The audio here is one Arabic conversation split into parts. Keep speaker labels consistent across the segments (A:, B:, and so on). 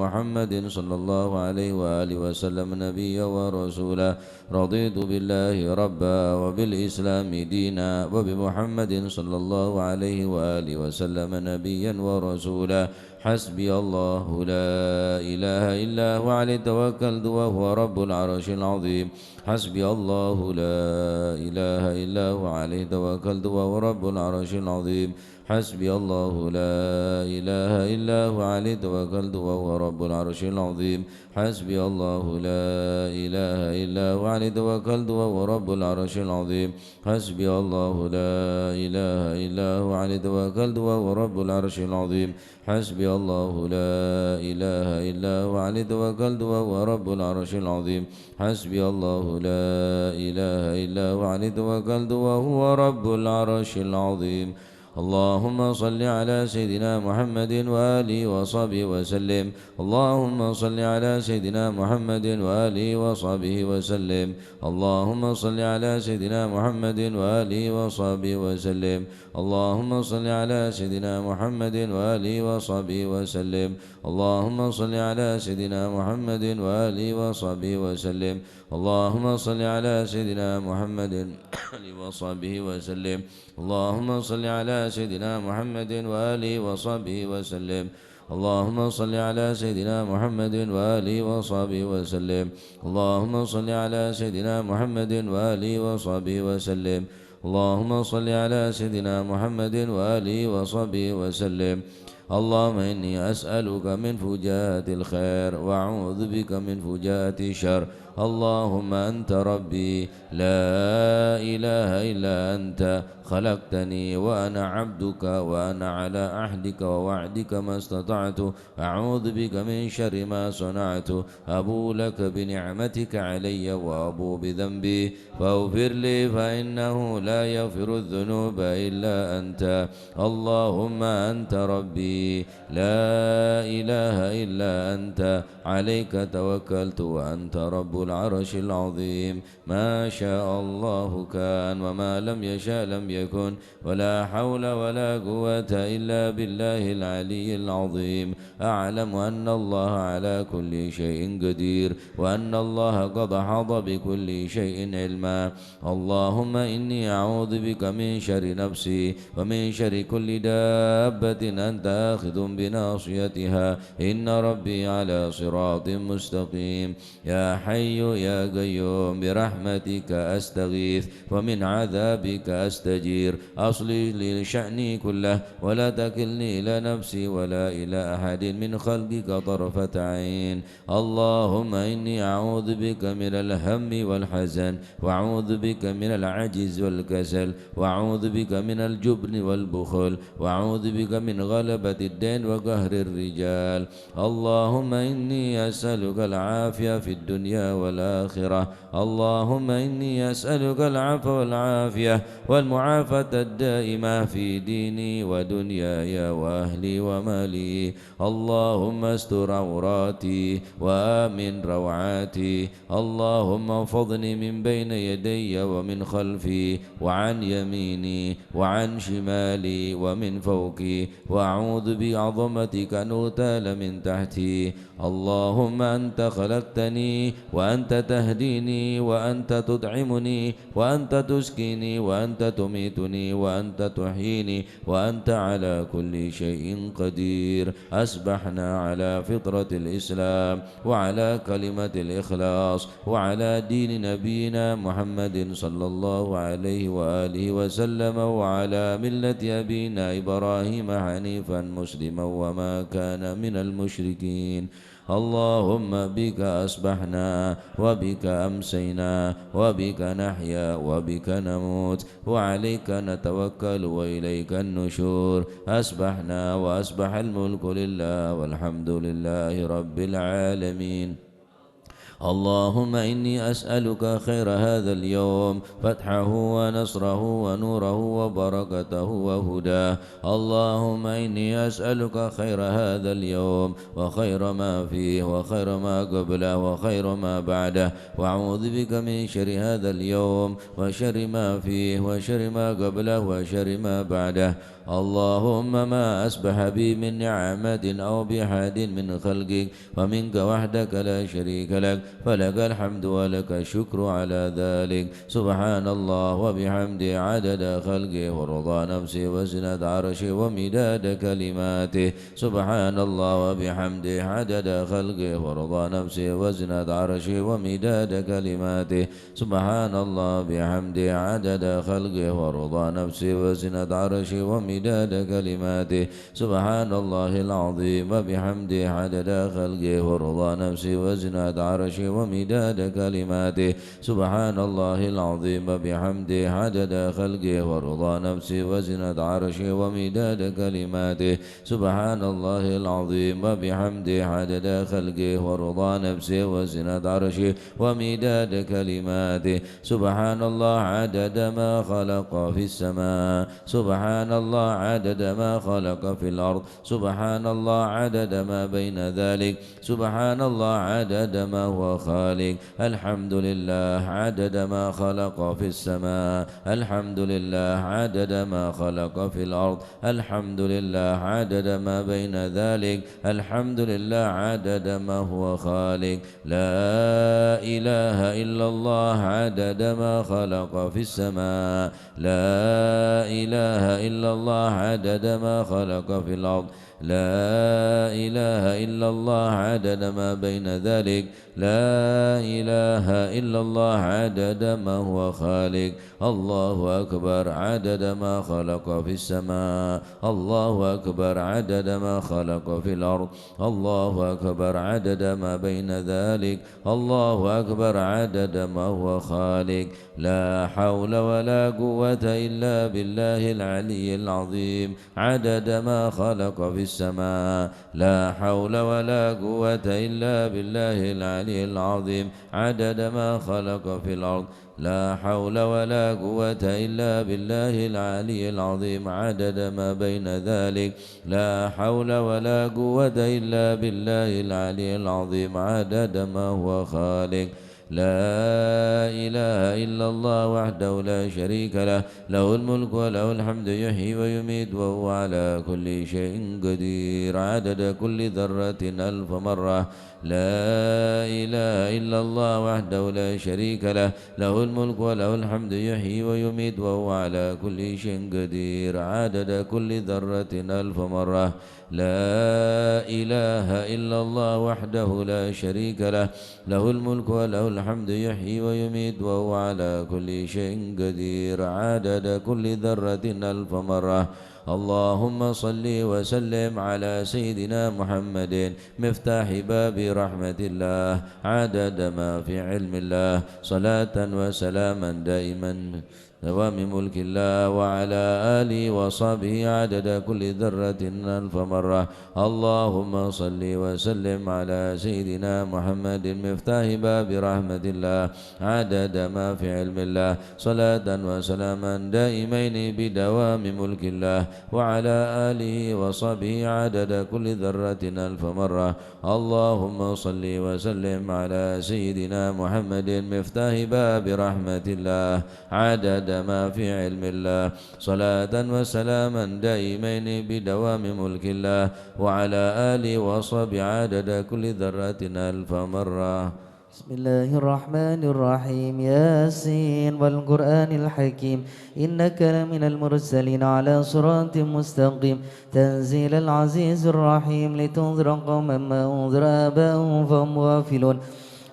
A: وبمحمد صلى الله عليه وآله وسلم نبيا ورسولا. رضيت بالله ربا وبالإسلام دينا وبمحمد صلى الله عليه وآله وسلم نبيا ورسولا. حسبي الله لا إله إلا هو عليه توكلت وهو رب العرش العظيم. حسبي الله لا إله إلا هو عليه توكلت وهو رب العرش العظيم. حسبي الله لا إله إلا هو عليه توكلت وهو رب العرش العظيم. حسبي الله لا إله إلا هو عليه توكلت وهو رب العرش العظيم. حسبي الله لا إله إلا هو عليه توكلت وهو رب العرش العظيم. حسبي الله لا إله إلا هو عليه توكلت وهو رب العرش العظيم. حسبي الله لا إله إلا هو عليه توكلت وهو رب العرش العظيم. اللهم صل على سيدنا محمد وآله وصحبه وسلم. اللهم صل على سيدنا محمد وآله وصحبه وسلم. اللهم صل على سيدنا محمد وآله وصحبه وسلم. اللهم صل على سيدنا محمد وآله وصحبه وسلم. اللهم صل على سيدنا محمد وآله وصحبه وسلم. اللهم صل على سيدنا محمد وآله وصحبه وسلم. اللهم صل على سيدنا محمد وآله وصحبه وسلم. اللهم صل على سيدنا محمد وآله وصحبه وسلم. اللهم صل على سيدنا محمد وآله وصحبه وسلم. اللهم صل على سيدنا محمد وآله وصحبه وسلم. اللهم إني أسألك من فجاءة الخير وأعوذ بك من فجاءة الشر. اللهم أنت ربي لا إله إلا أنت خلقتني وأنا عبدك وأنا على عهدك ووعدك ما استطعت. أعوذ بك من شر ما صنعت. أبو لك بنعمتك علي وأبو بذنبي فاغفر لي فإنه لا يغفر الذنوب إلا أنت. اللهم أنت ربي لا إله إلا أنت عليك توكلت وأنت رب العرش العظيم. ما شاء الله كان وما لم يشاء لم يكن ولا حول ولا قوة إلا بالله العلي العظيم. أعلم أن الله على كل شيء قدير وأن الله قد أحاط بكل شيء علما. اللهم إني أعوذ بك من شر نفسي ومن شر كل دابة أنت آخذ بناصيتها إن ربي على صراط مستقيم. يا حي يا قيوم برحمتك أستغيث ومن عذابك أستجير. أصلح لي شأني كله ولا تكلني إلى نفسي ولا إلى أحد من خلقك طرفة عين. اللهم إني أعوذ بك من الهم والحزن وأعوذ بك من العجز والكسل وأعوذ بك من الجبن والبخل وأعوذ بك من غلبة الدين وقهر الرجال. اللهم إني أسألك العافية في الدنيا والآخرة. اللهم إني أسألك العفو والعافية والمعافاة الدائمة في ديني ودنياي وأهلي ومالي. اللهم استر عوراتي وآمن روعاتي. اللهم احفظني من بين يدي ومن خلفي وعن يميني وعن شمالي ومن فوقي وأعوذ بعظمتك أن أغتال من تحتي. اللهم أنت خلقتني وأنت تهديني وأنت تطعمني وأنت تسكيني وأنت تميتني وأنت تحييني وأنت على كل شيء قدير. أسبحنا على فطرة الإسلام وعلى كلمة الإخلاص وعلى دين نبينا محمد صلى الله عليه وآله وسلم وعلى ملة أبينا إبراهيم حنيفا مسلما وما كان من المشركين. اللهم بك أصبحنا وبك أمسينا وبك نحيا وبك نموت وعليك نتوكل وإليك النشور. أصبحنا وأصبح الملك لله والحمد لله رب العالمين. اللهم إني أسألك خير هذا اليوم فتحه ونصره ونوره وبركته وهداه. اللهم إني أسألك خير هذا اليوم وخير ما فيه وخير ما قبله وخير ما بعده وأعوذ بك من شر هذا اليوم وشر ما فيه وشر ما قبله وشر ما بعده. اللهم ما أسبح بي من نعمة أو بأحد من خلقك فمنك وحدك لا شريك لك، فلك الحمد ولك الشكر على ذلك. سبحان الله وبحمده عدد خلقه ورضا نفسه وزنة عرشه ومداد كلماته. سبحان الله وبحمده عدد خلقه ورضا نفسه وزنة عرشه ومداد كلماته. سبحان الله بحمده عدد خلقه ورضا نفسه وزنة عرشه ومداد كلماته. سبحان الله العظيم وبحمده عدد خلقه ورضا نفسه وزنة عرشه ومداد كلماته. سبحان الله العظيم وبحمده عدد خلقه ورضا نفسه وزنة عرشه ومداد كلماته. سبحان الله العظيم وبحمده عدد خلقه ورضا نفسه وزنة عرشه ومداد كلماته. سبحان الله عدد ما خلق في السماء. سبحان الله عدد ما خلق في الأرض. سبحان الله عدد ما بين ذلك. سبحان الله عدد ما هو خالق. الحمد لله عدد ما خلق في السماء. الحمد لله عدد ما خلق في الأرض. الحمد لله عدد ما بين ذلك. الحمد لله عدد ما هو خالق. لا إله إلا الله عدد ما خلق في السماء. لا إله إلا الله عدد ما خلق في الأرض. لا إله إلا الله عدد ما بين ذلك. لا إله إلا الله عدد ما هو خالق. الله أكبر عدد ما خلق في السماء. الله أكبر عدد ما خلق في الأرض. الله أكبر عدد ما بين ذلك. الله أكبر عدد ما هو خالق. لا حول ولا قوة إلا بالله العلي العظيم عدد ما خلق في السماء. لا حول ولا قوة إلا بالله العلي العظيم عدد ما خلق في الأرض. لا حول ولا قوة إلا بالله العلي العظيم عدد ما بين ذلك. لا حول ولا قوة إلا بالله العلي العظيم عدد ما هو خالق. لا إله إلا الله وحده لا شريك له، له الملك وله الحمد يحيي ويميت وهو على كل شيء قدير عدد كل ذرة ألف مرة. لا إله إلا الله وحده لا شريك له، له الملك وله الحمد يحيي ويميت وهو على كل شيء قدير عدد كل ذرة ألف مرة. لا إله إلا الله وحده لا شريك له، له الملك وله الحمد يحيي ويميت وهو على كل شيء قدير عدد كل ذرة ألف مرة. اللهم صل وسلم على سيدنا محمد مفتاح باب رحمة الله عدد ما في علم الله صلاة وسلاما دائما دوام ملك الله وعلى آله وصحبه عدد كل ذرة ألف مرة. اللهم صل وسلم على سيدنا محمد مفتاح باب رحمة الله عدد ما في علم الله صلاة وسلاما دائمين بدوام ملك الله وعلى آله وصحبه عدد كل ذرة ألف مرة. اللهم صل وسلم على سيدنا محمد مفتاح باب رحمة الله عدد ما في علم الله صلاة وسلاما دائمين بدوام ملك الله وعلى آله وصحبه عدد كل ذرة ألف مرة.
B: بسم الله الرحمن الرحيم. ياسين والقرآن الحكيم إنك لمن المرسلين على صراط مستقيم تنزيل العزيز الرحيم لتنذر قوما ما أنذر آباؤهم فهم غافلون.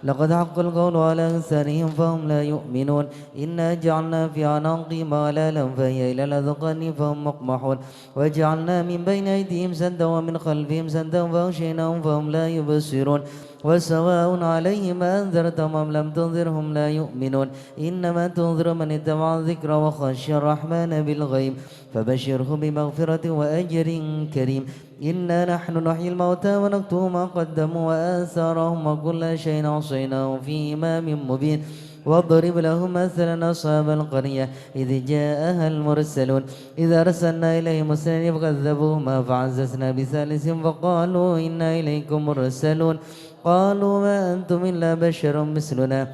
B: لقد حق القول على أكثرهم فهم لا يؤمنون. إنا جعلنا في أعناقهم أغلالا فهي إلى الأذقان فهم مقمحون. وجعلنا من بين أيديهم سدا ومن خلفهم سدا فأغشيناهم فهم لا يبصرون. وسواء عليهم أنذرتهم أم لم تنذرهم لا يؤمنون. إنما تنذر من اتبع الذكر وخشي الرحمن بالغيب فبشره بمغفرة وأجر كريم. إنا نحن نحيي الموتى ونكتب ما قدموا وآثارهم وكل شيء أحصيناه في إمام مبين. واضرب لهم مثلا أصحاب القرية إذ جاءها المرسلون إذ أرسلنا إليهم اثنين فكذبوهما فعززنا بثالث فقالوا إنا إليكم مرسلون. قالوا ما أنتم إلا بشر مثلنا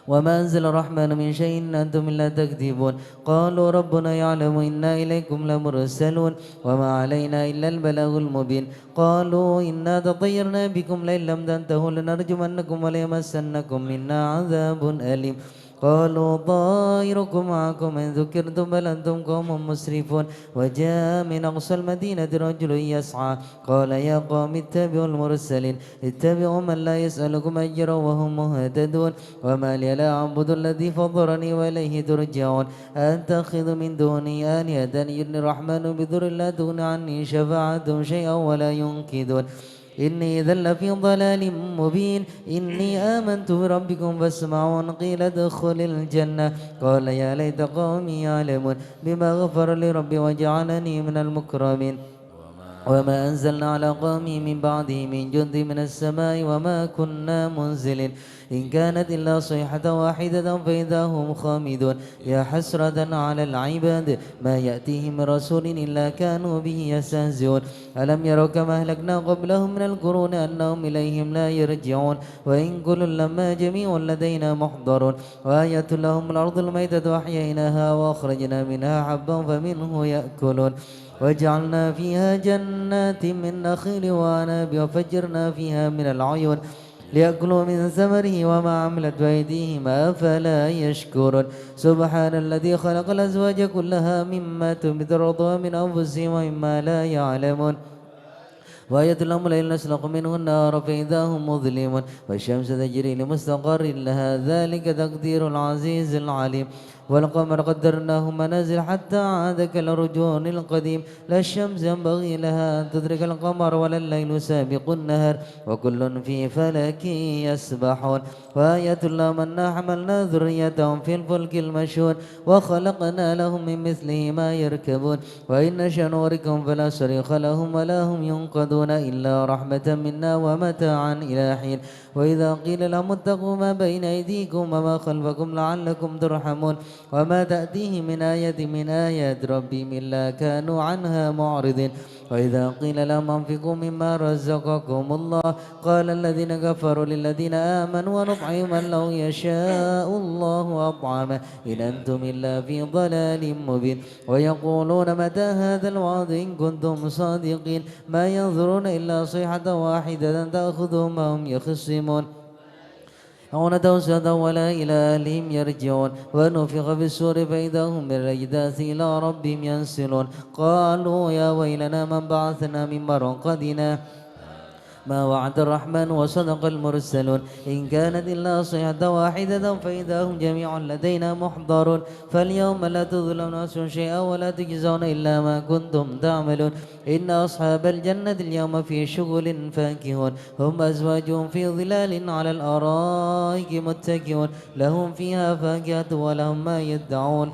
B: وما أنزل الرحمن من شيء إن أنتم إلا تكذبون قالوا ربنا يعلم إنا إليكم لمرسلون وما علينا إلا البلاغ المبين قالوا إنا تطيرنا بكم لئن لم تنتهوا لنرجمنكم وليمسنكم منا عذاب أليم قالوا طائركم معكم إن ذكرتم بل أنتم قوم مسرفون وجاء من أقصى المدينة رجل يسعى قال يا قوم اتبعوا المرسلين اتبعوا من لا يسألكم أجرا وهم مهتدون وما لي لا أعبد الذي فضرني وإليه ترجعون أتخذ من دوني آلهة يرني الرحمن بضر لا تغن عني شفاعتهم شيئا ولا ينقذون إني إذا لفي ضلال مبين إني آمنت بربكم فاسمعون قيل ادخل الجنة قال يا ليت قومي يعلمون بما غفر لي ربي وجعلني من المكرمين وما أنزلنا على قومه من بعده من جند من السماء وما كنا منزلين إن كانت إلا صيحة واحدة فإذا هم خامدون يا حسرة على العباد ما يأتيهم من رسول إلا كانوا به يستهزئون ألم يروا كما أهلكنا قبلهم من القرون أنهم إليهم لا يرجعون وإن كل لما جميع لدينا محضرون وآية لهم الأرض الميتة وأحييناها وأخرجنا منها حبا فمنه يأكلون وجعلنا فيها جنات من نخيل وعناب وفجرنا فيها من العيون ليأكلوا من ثمره وما عملت أيديهم أفلا يشكرون سبحان الذي خلق الأزواج كلها مما تنبت الأرض ومن أنفسهم ومما لا يعلمون وآية لهم الليل نسلق منه النار فإذا هم مظلمون والشمس تجري لمستقر لها ذلك تقدير العزيز العليم والقمر قدرناه منازل حتى عاد كالرجون القديم لا الشمس ينبغي لها أن تدرك القمر ولا الليل سابق النهر وكل في فلك يسبحون وآية لهم أنا حملنا ذريتهم في الفلك المشهور وخلقنا لهم من مثله ما يركبون وإن نشأ نوركم فلا صريخ لهم ولا هم ينقذون إلا رحمة منا ومتاعا إلى حين وإذا قيل لهم اتقوا ما بين أيديكم وما خلفكم لعلكم ترحمون وما تأتيه من آية من آيات ربهم إلا كانوا عنها معرضين وإذا قيل لهم أنفقوا مما رزقكم الله قال الذين كفروا للذين آمنوا ونطعم من لو يشاء الله أطعمه إن أنتم إلا في ضلال مبين ويقولون متى هذا الوعد إن كنتم صادقين ما ينظرون إلا صيحة واحدة تأخذهم وهم يخصمون يدعون توسدا ولا إلى أهلهم يرجعون ونفخ في السور فإذا هم من الأجداث إلى ربهم ينسلون قالوا يا ويلنا من بعثنا من مرقدنا ما وعد الرحمن وصدق المرسلون إن كانت إلا صيحة واحدة فإذا هم جميع لدينا محضرون فاليوم لا تظلم نفس شيئا ولا تجزون إلا ما كنتم تعملون إن أصحاب الجنة اليوم في شغل فاكهون هم أزواجهم في ظلال على الأرائك متكئون لهم فيها فاكهة ولهم ما يدعون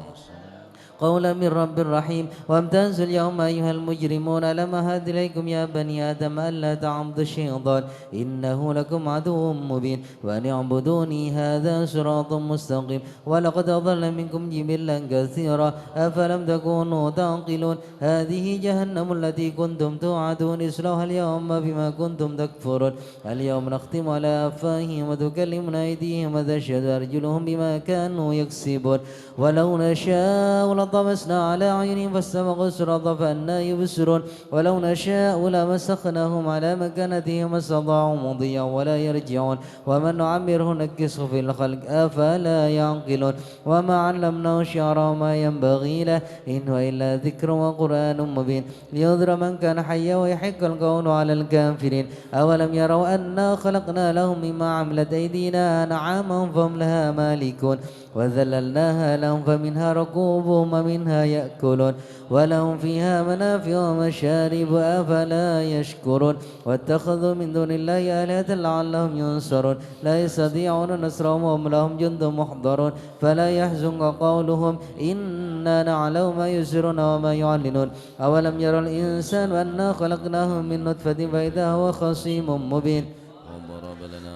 B: قولا من رب رحيم وامتازوا اليوم أيها المجرمون ألم أعهد إليكم يا بني آدم ألا تعبدوا الشيطان إنه لكم عدو مبين وأن اعبدوني هذا صراط مستقيم ولقد أضل منكم جبلا كثيرا أفلم تكونوا تعقلون هذه جهنم التي كنتم توعدون اصلوها اليوم بما كنتم تكفرون اليوم نختم على أفواههم وتكلمنا أيديهم وتشهد أرجلهم بما كانوا يكسبون ولو نشاء طمسنا على أعينهم فاستبقوا الصراط فأنى يبصرون ولو نشاء لمسخناهم على مكانتهم ما استطاعوا مضيا ولا يرجعون ومن نعمره نكسه في الخلق أفلا يعقلون وما علمناه الشعر وما ينبغي له إن هو إلا ذكر وقرآن مبين لينذر من كان حيا ويحق القول على الكافرين أولم يروا أنا خلقنا لهم مما عملت أيدينا أنعاما فهم لها مالكون وذللناها لهم فمنها ركوبهم ومنها يأكلون ولهم فيها منافع ومشارب أفلا يشكرون واتخذوا من دون الله آلهة لعلهم ينصرون لا يستطيعون نصرهم وهم لهم جند محضرون فلا يحزنك قولهم إنا نعلم ما يسرون وما يعلنون أولم يرى الإنسان أنا خلقناه من نطفة فإذا هو خصيم مبين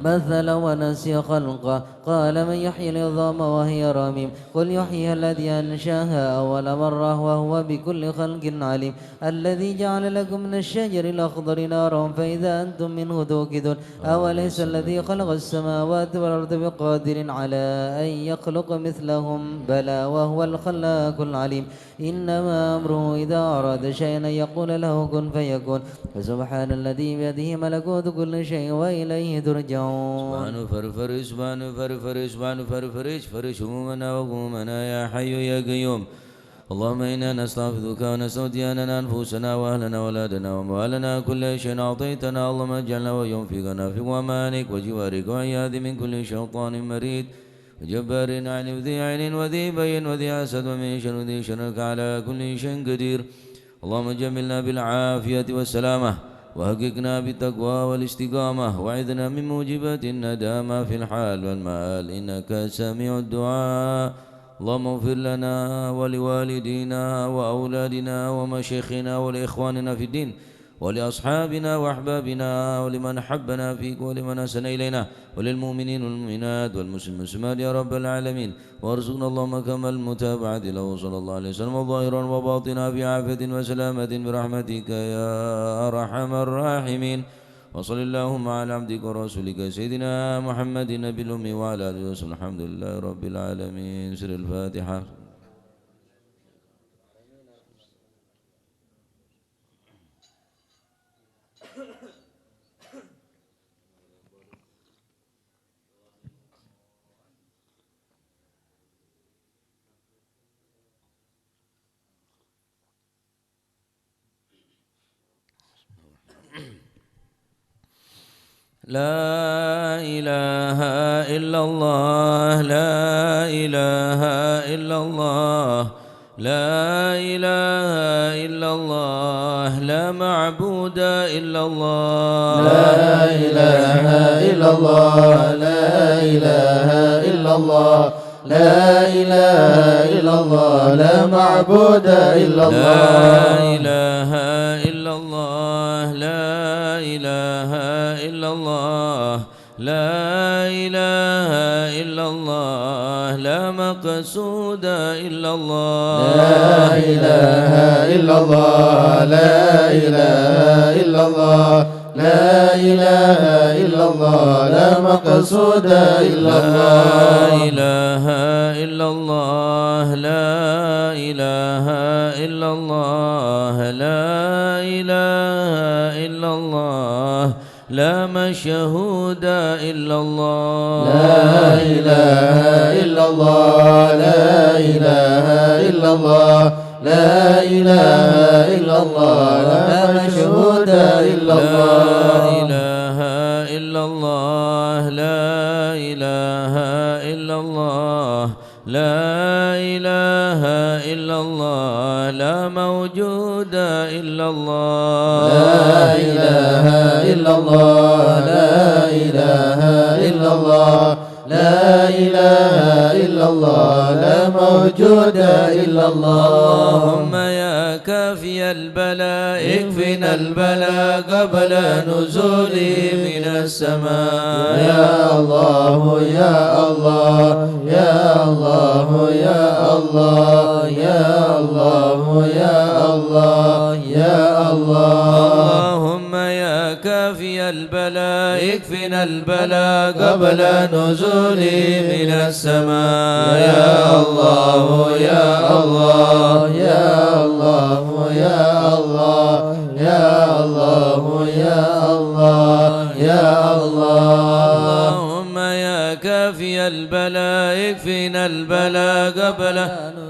B: مثل ونسي خلقه قال من يحيي العظام وهي رميم قل يحييها الذي أنشاها أول مرة وهو بكل خلق عليم الذي جعل لكم من الشجر الأخضر نارا فإذا أنتم منه توقدون أوليس الذي خلق السماوات والأرض بقادر على أن يخلق مثلهم بلى وهو الخلاق العليم إنما أمره إذا أراد شيئا يقول له كن فيكون فسبحان الذي بيده ملكوت كل شيء وإليه ترجعون
A: سبحان فرفرش فرش همومنا وغمومنا يا حي يا قيوم اللهم إنا نستغفرك ونستودع أننا أنفسنا وأهلنا وأولادنا وأموالنا كل شيء أعطيتنا اللهم اجعلنا وينفقنا في أمانك وجوارك وعياذ من كل شيطان مريد وجبار عن ذي عين وذي بين وذي حسد ومن شر ذي شرك على كل شيء قدير اللهم جملنا بالعافية والسلامة وحققنا بالتقوى والاستقامة وعذنا من موجبات الندامة في الحال والمآل إنك سميع الدعاء اللهم اغفر لنا ولوالدينا وأولادنا ومشايخنا ولإخواننا في الدين ولأصحابنا وأحبابنا ولمن حبنا فيك ولمن أحسن إلينا وللمؤمنين والمؤمنات والمسلمات يا رب العالمين وارزقنا اللهم كما المتابعة له صلى الله عليه وسلم ظاهرا وباطنا بعافية وسلامة برحمتك يا أرحم الراحمين وصل اللهم على عبدك ورسولك سيدنا محمد النبي الأمي وعلى آله وسلم الحمد لله رب العالمين سر الفاتحة لا إله إلا الله لا إله إلا الله لا إله إلا الله لا معبود إلا الله
C: لا إله إلا الله لا إله إلا الله لا إله إلا الله لا معبود إلا الله
A: لا إله إلا الله لا إله إلا الله لا إله إلا الله لا مقصود إلا الله
C: لا إله إلا الله لا إله إلا الله لا إله إلا الله لا مقصود إلا الله
A: لا إله إلا الله لا إله إلا الله لا إله إلا الله لا مشهود إلا الله
C: لا إله إلا الله لا إله إلا الله لا إله إلا الله لا مشهود إلا الله
A: لا إله إلا الله لا إله إلا الله لا إله إلا الله لا موجود إلا الله
C: لا إله إلا الله لا إله إلا الله لا إله إلا الله لا موجود إلا الله
A: اللهم يا كافي البلاء اكفنا البلاء قبل نزوله من السماء
C: يا الله يا الله يا الله يا الله يا الله يا الله يا الله
A: اللهم يا كافي البلاء اكفنا البلاء قبل نزوله من السماء
C: يا الله يا الله يا الله يا الله يا الله يا الله يا الله
A: اللهم يا كافي البلاء اكفنا البلاء قبل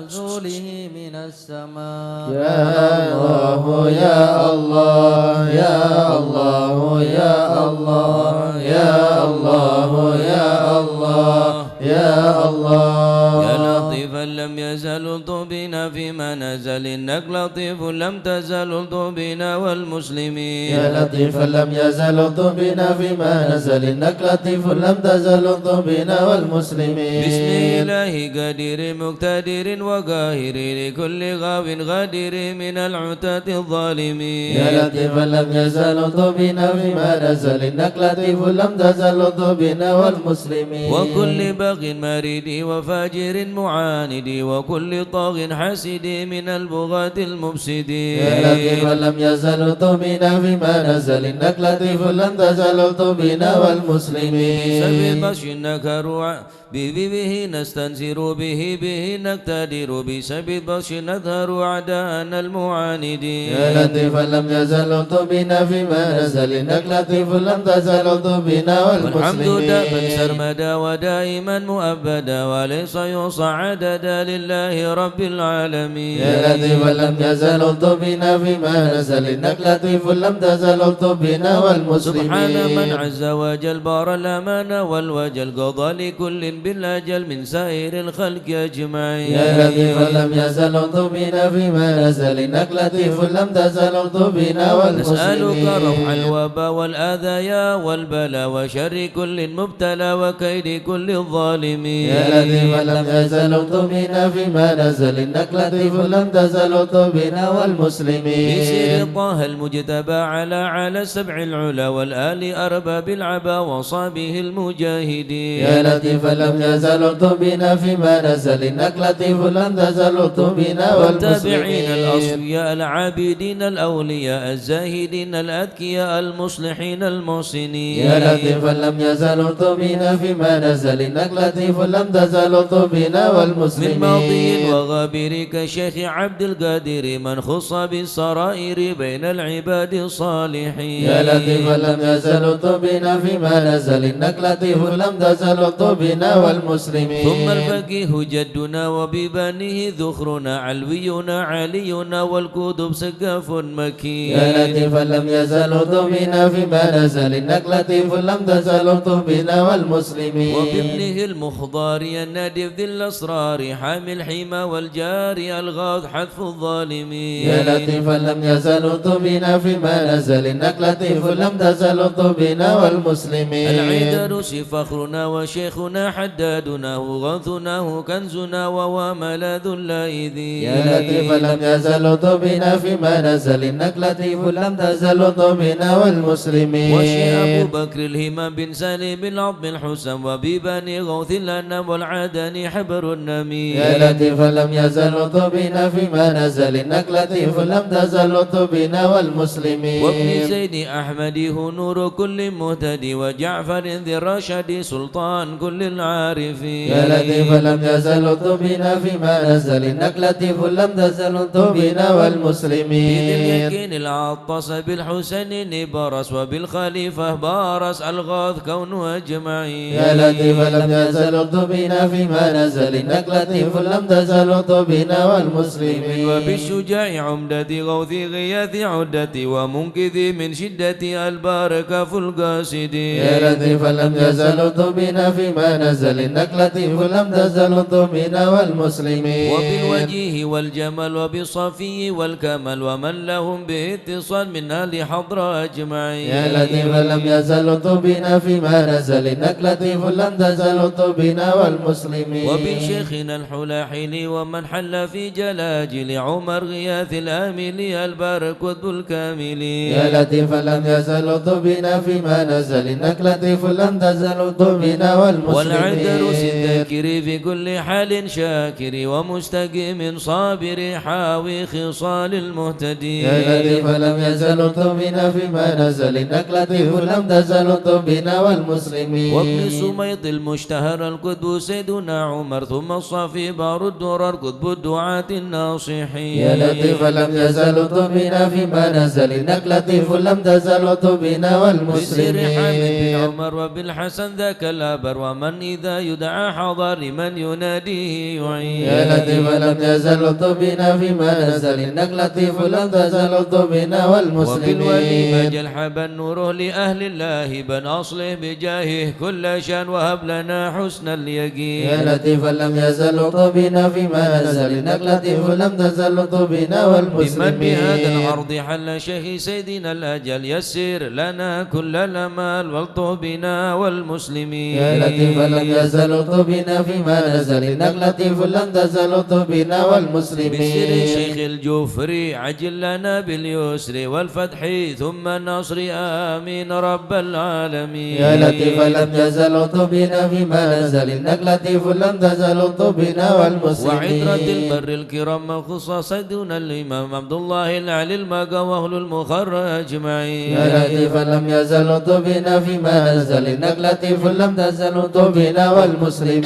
B: نزوله من السماء
C: يا الله يا الله يا الله يا الله يا الله يا الله يا الله
A: يا لطيفا لم يزل لطف بنا بنا فيما نزل إنك لطيف لم تزل الطف بنا والمسلمين
C: يا لطيفا لم يزل الطف بنا فيما نزل إنك لطيف لم تزل الطف بنا والمسلمين
A: بسم الله قدير مقتدر وقاهر لكل غاو غادر من العتاة الظالمين
C: يا لطيفا لم يزل الطف بنا فيما نزل إنك لطيف لم تزل الطف بنا والمسلمين
A: وكل باغ مريد وفاجر معاند وكل طاغ حاسد من البغاة المفسدين
C: يا لطيفا لم يزل الطف بنا فيما نزل إنك لطيف لم تزل الطف بنا والمسلمين
A: سبب بطش نكر به نستنزر به نقتدر بسبب بطش نظهر أعداءنا المعاندين
C: يا لطيفا لم يزل الطف بنا فيما نزل إنك لطيف لم تزل الطف بنا
A: والحمد
C: والمسلمين
A: دابا سرمدا ودائما مؤبدا وليس يحصى عددا لله رب العالمين
C: يا لطيفا لم يزل الطف بنا فيما نزل إنك لطيف لم تزل الطف بنا والمسلمين
A: سبحان من عز وجل بار الأمان والوجل قضى لكل بالأجل من سائر الخلق أجمعين
C: يا لطيفا لم يزل الطف بنا فيما نزل إنك لطيف لم تزل الطف بنا والمسلمين
A: نسألك رفع الوباء والآذايا والبلاء وشر كل مبتلى وكيد كل الظالمين
C: يا لطيفا لم يزل الطف بنا فيما نزل إنك لطيف لم تزل الطف بنا والمسلمين
A: بسر طه المجتبى على السبع العلا والآل أرباب العبا وصابه المجاهدين
C: يا لطيفا لم يزل الطف بنا فيما نزل إنك لطيف لم تزل الطف بنا
A: والتابعين
C: والمسلمين
A: الأصفياء العابدين الأولياء الزاهدين الأذكياء المصلحين المحسنين
C: يا لطيفا لم يزل الطف بنا فيما نزل إنك لطيف لم تزل الطف بنا
A: من
C: والمسلمين
A: ماضي وغابر كشيخ عبد القادر من خص بالسرائر بين العباد الصالحين
C: يا لطيفا لم يزل الطف بنا فيما نزل إنك لطيف لم تزل الطف بنا والمسلمين
A: ثم الفقيه جدنا وببانه ذخرنا علوينا علينا والكتب سقاف مكين
C: يا لطيفا لم يزل الطف بنا فيما نزل إنك لطيف لم تزل الطف بنا والمسلمين
A: وبابنه المخضار النادف ذي الأسرار حامي الحمى والجاري الغاث حذف الظالمين
C: يا لطيفا لم يزل الطف بنا فيما نزل إنك لطيف لم تزل الطف بنا والمسلمين
A: العيدروس فخرنا وشيخنا حدادنا غوثنا كنزنا وهو ملاذ اللائذين
C: يا لطيفا لم يزل الطف بنا فيما نزل إنك لطيف لم تزل الطف بنا والمسلمين
A: وشي أبو بكر الهمام بن سالم العظم الحسن وببني غوث الأنام والعدن حبر النمير
C: يا لطيفا لم يزل الطف بنا فيما نزل إنك لطيف لم تزل الطف بنا والمسلمين
A: وابن زيد أحمد هو نور كل مهتدي وجعفر ذي الرشد سلطان كل العارفين
C: يا لطيفا لم يزل الطف بنا فيما نزل إنك لطيف لم تزل الطف بنا والمسلمين
A: بذي اليقين العطس بالحسين نبرس وبالخليفة بارس الغاث كونه أجمعين
C: يا لطيفا لم يزل الطف بنا فيما نزل إنك لطيف لم تزل الطف بنا والمسلمين
A: وبالشجاع عمدة غوث غياث عدة ومنقذ من شدة الباركة في القاسدين
C: يا لطيفا لم يزل الطف بنا فيما نزل إنك لطيف لم تزل الطف بنا والمسلمين
A: وبالوجيه والجمال وبالصفي والكمال ومن لهم به اتصال من أهل حضرة أجمعين
C: يا لطيفا لم يزل الطف بنا فيما نزل إنك لطيف لم تزل الطف بنا والمسلمين
A: وبشيخنا الحلاحل ومن حل في جلاجل عمر غياث الآمل البارك ذو الكاملين
C: يا لطيفا لم يزل الطف بنا فيما نزل إنك لطيف لم تزل الطف بنا والمسلمين
A: والعذر الذاكر في كل حال شاكر ومستقيم صابر حاوي خصال المهتدين
C: يا لطيفا لم يزل الطف بنا فيما نزل إنك لطيف لم تزل الطف بنا والمسلمين
A: وابن سميط المشتهر القطب سيدنا عمر ثم الصافي بار الدرر قطب الدعاة الناصحين
C: يا لطيفا لم يزل الطف بنا فيما نزل إنك لطيف لم تزل الطف بنا
A: بسر حامد بن
C: والمسلمين
A: عمر وبالحسن ذاك الأبر ومن إذا يدعى حضر لمن يناديه يعين
C: يا لطيفا لم يزل الطف بنا فيما نزل إنك لطيف لم تزل الطف بنا
A: وبالولي
C: والمسلمين
A: مجل حبا نوره لأهل الله بن أصله بجاهه كل شان وهب لنا حسن اليقين
C: يا لطيفا لم يزل الطف بنا فيما نزل إنك لطيف لم تزل بنا والمسلمين.
A: بمن بهذا العرض حل شيخ سيدنا الأجل يسر لنا كل الأمال والطف بنا والمسلمين.
C: يا لطيف لم يزل بنا فيما نزل إنك لطيف لم تزل بنا والمسلمين.
A: بسر شيخ الجفري عجل لنا باليسر والفتح ثم النصر آمين رب العالمين.
C: يا لطيف لم يزل بنا فيما نزل إنك لطيف لم تزل بنا والمسلمين.
A: وعترة البر الكرام مخصوصة سيدنا الإمام عبد الله العلي المقى وأهل المخر أجمعين.
C: يا لطيف لم يزل بنا فيما نزل إنك لطيف لم تزل بنا والمسلمين.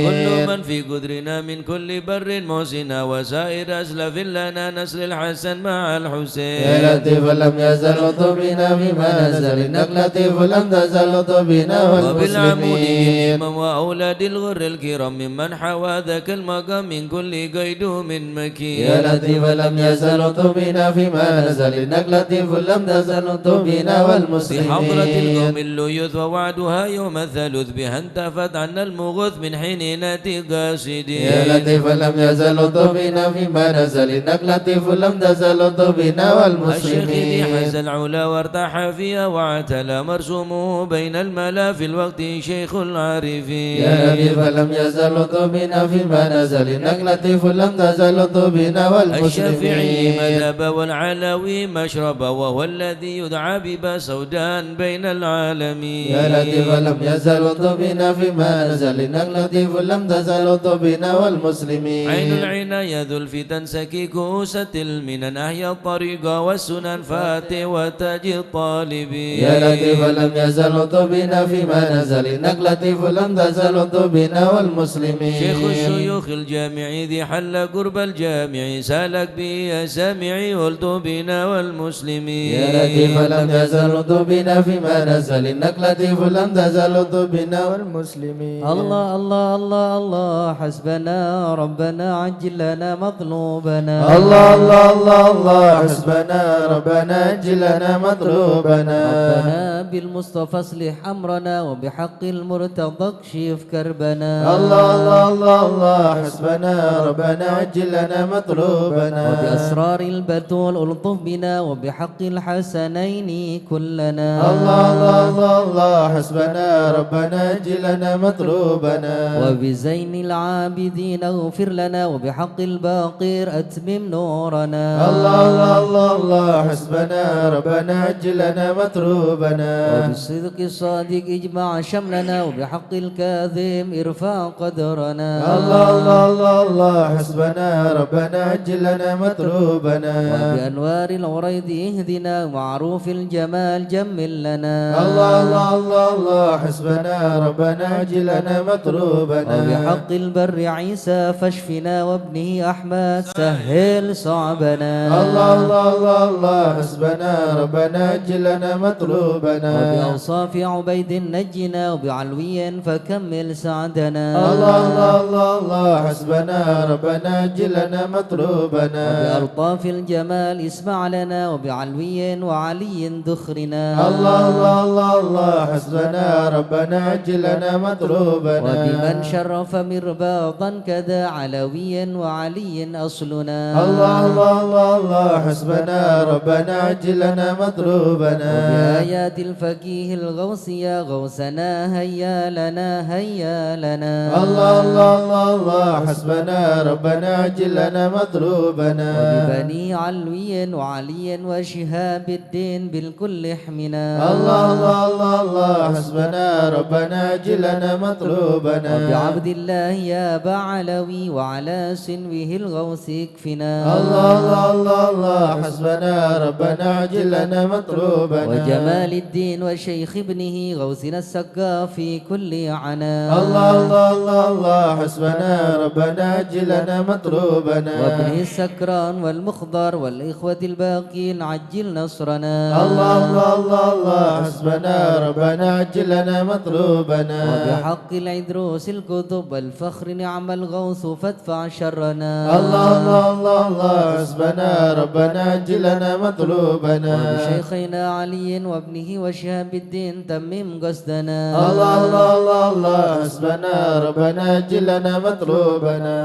A: كل من في قدرنا من كل بر محسنا وسائر أسلف لنا نسل الحسن مع الحسين.
C: يا لطيف لم يزل بنا فيما نزل إنك لطيف لم تزل بنا
A: وبالعمود
C: والمسلمين.
A: وأولاد الغر الكرام ممن حوى ذاك المقام من كل قيد من مكين.
C: يا لطيف لم يزل بنا فيما نزل إنك لطيف لم تزل بنا والمسلمين.
A: في حضرة القوم الليوث ووعدها يوم الثالث بها انتفت عنا المغوث من حين ناتي قاصدين.
C: يا لطيف لم يزل بنا فيما نزل إنك لطيف لم تزل بنا والمسلمين.
A: الشيخ ذي حز العلا وارتاح فيها واعتلى مرسومه بين الملا في الوقت شيخ العارفين.
C: يا لطيف لم يزل بنا فيما نزل إنك لطيف لم تزل بنا والمسلمين.
A: الشافعي مذهب والعلوي مشرب وهو الذي يدعى ببا سودان بين العالمين.
C: يا لطيف لم يزل بنا فيما نزل إنك لطيف لم تزل بنا والمسلمين.
A: عين العناية ذو الفتن سكي كوسة المنن أحيا الطريق والسنن فاتي وتاج الطالبين.
C: يا لطيف لم يزل بنا فيما نزل إنك لطيف لم تزل بنا والمسلمين.
A: شيخ الشيوخ الجامع ذي حل قرب الجامع سالك بي يا سامعي قلت بنا والمسلمين.
C: يا لطيف لم يزل بنا فيما نزل إنك لطيف لم تزل بنا والمسلمين.
B: الله الله الله الله حسبنا ربنا عجل لنا مطلوبنا.
C: الله الله الله الله حسبنا ربنا عجل لنا مطلوبنا.
B: ربنا بالمصطفى اصلح أمرنا وبحق المرتضى اكشف كربنا.
C: الله الله الله الله حسبنا ربنا عجل لنا مطلوبنا.
B: وبأسرار البتول ألطف بنا وبحق الحسنين كلنا.
C: الله الله الله الله حسبنا ربنا عجل لنا مطلوبنا.
B: وبزين العابدين اغفر لنا وبحق الباقر أتمم نورنا.
C: الله الله الله الله حسبنا ربنا عجل لنا مطلوبنا.
B: وبالصدق الصادق اجمع شملنا وبحق الكاظم ارفع قدرنا.
C: الله الله الله الله حسبنا ربنا عجل لنا مطلوبنا.
B: وبأنوار العريض اهدنا ومعروف الجمال جمل لنا.
C: الله الله الله الله حسبنا ربنا عجل لنا مطلوبنا.
B: وبحق البر عيسى فاشفنا وابنه أحمد سهل صعبنا.
C: الله الله الله الله حسبنا ربنا عجل لنا مطلوبنا.
B: وبأوصاف عبيد نجنا وبعلوي فكمل سعدنا.
C: الله الله الله الله حسبنا ربنا عجل لنا مطلوبنا.
B: وبألطاف الجمال اسمع لنا وبعلوي وعلي دخرنا.
C: الله الله الله الله حسبنا ربنا عجل لنا مطلوبنا.
B: وبمن شرف مرباطا كذا علويا وعلي أصلنا.
C: الله الله الله الله حسبنا ربنا عجل لنا مطلوبنا.
B: وبآيات الفقيه الغوثية غوثنا هيا لنا هيا لنا.
C: الله الله الله الله حسبنا ربنا عجل لنا مطلوبنا.
B: وببني علوي وعلي وشهاب الدين بالكل احمنا.
C: الله الله الله الله حسبنا ربنا عجل لنا مطلوبنا.
B: وبعبد الله يا بعلوي وعلى سنوه الغوث اكفنا.
C: الله الله الله الله حسبنا ربنا عجل لنا مطلوبنا.
B: وجمال الدين وشيخ ابنه غوثنا السقا في كل عنا.
C: الله الله الله الله حسبنا ربنا عجل لنا مطلوبنا.
B: وابنه السكران والمخضر والإخوة الباقين عجل نصرنا.
C: الله الله الله الله حسبنا ربنا عجل لنا مطلوبنا.
B: وبحق العدروس الكتب والفخر نعم الغوث فادفع شرنا.
C: الله الله الله الله حسبنا ربنا عجل لنا مطلوبنا.
B: وبشيخنا علي وابنه وشهاب الدين تمم قصدنا.
C: الله الله الله الله حسبنا ربنا عجل لنا مطلوبنا.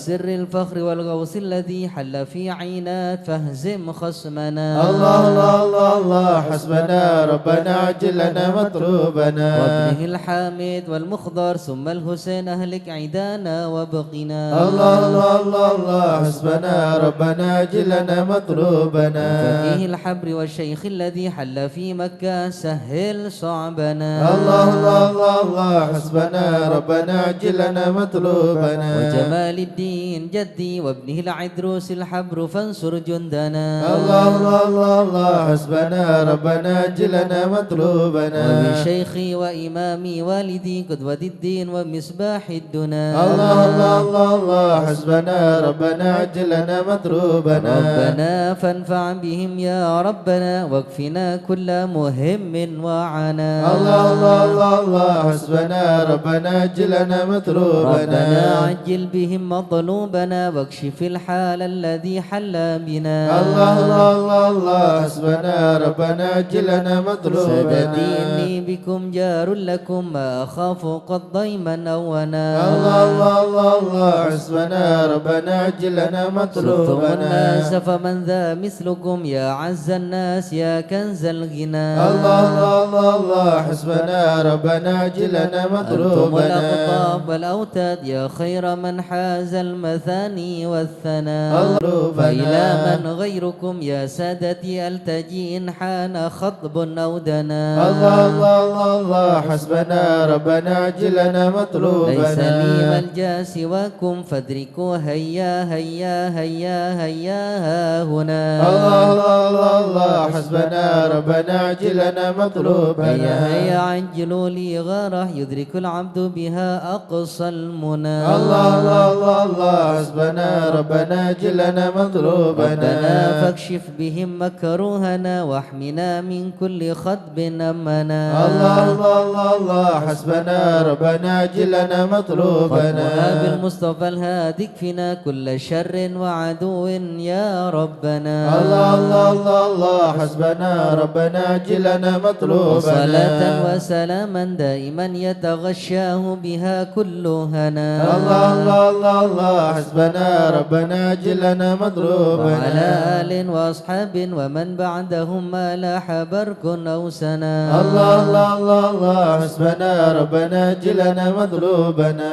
B: وسر الفخر والغوث الذي حل في عينات فاهزم خصمنا.
C: الله الله الله الله حسبنا ربنا عجل لنا مطلوبنا.
B: وابنه الحامد والمخضر ثم الحسين أهلك عيدانا وبقنا.
C: الله الله الله الله حسبنا ربنا عجل لنا مطلوبنا.
B: وفقيه الحبر والشيخ الذي حل في مكة سهل صعبنا.
C: الله الله الله الله حسبنا ربنا عجل لنا مطلوبنا.
B: وجمال الدين جدي وابنه العدروس الحبر فانصر جندنا.
C: الله الله الله الله حسبنا ربنا عجل لنا مطلوبنا.
B: وبشيخي وإمامي والدي قدوة الدين ومصباح الدنا.
C: الله الله الله الله حسبنا ربنا عجل لنا مطلوبنا.
B: ربنا فانفع بهم يا ربنا واكفنا كل مهم وعنا.
C: الله الله الله الله حسبنا ربنا عجل لنا مطلوبنا.
B: ربنا عجل بهم مطلوبنا واكشف الحال الذي حل بنا.
C: الله الله الله الله حسبنا ربنا عجل لنا مطلوبنا.
B: سددي إني بكم جار لكم ما أخاف قد ضيما أونا.
C: الله الله الله الله حسبنا ربنا عجل لنا مطلوبنا.
B: صرتم الناس فمن ذا مثلكم يا عز الناس يا كنز الغنى.
C: الله الله الله الله حسبنا ربنا عجل لنا مطلوبنا.
B: أنتم الأقطاب والأوتاد يا خير من حاز المثاني والثناء. فإلى من غيركم يا سادتي ألتجي إن حان خطب أو دنا.
C: الله الله الله الله حسبنا ربنا عجل لنا مطلوبنا.
B: ليس لي ملجأ سواكم فادركوا هيا هيا هيا هيا ها هنا.
C: الله الله الله الله حسبنا ربنا عجل لنا مطلوبنا.
B: هيا هيا عجلوا لي غاره يدرك العبد بها أقصى المنى.
C: الله الله الله الله حسبنا ربنا عجل لنا مطلوبنا.
B: ربنا فاكشف بهم مكروهنا واحمنا من كل خطب أمنا.
C: الله الله الله الله حسبنا ربنا عجل لنا مطلوبنا.
B: ختمها بالمصطفى الهادي اكفنا كل شر وعدو يا ربنا.
C: الله الله الله الله حسبنا ربنا عجل لنا مطلوبنا.
B: صلاة وسلاما دائما يتغشاه بها كل هنا.
C: الله الله الله الله حسبنا ربنا عجل لنا مطلوبنا.
B: وعلى آل وأصحاب ومن بعدهم ما لاح برك أو سنا.
C: الله الله الله الله حسبنا ربنا عجل لنا مطلوبنا.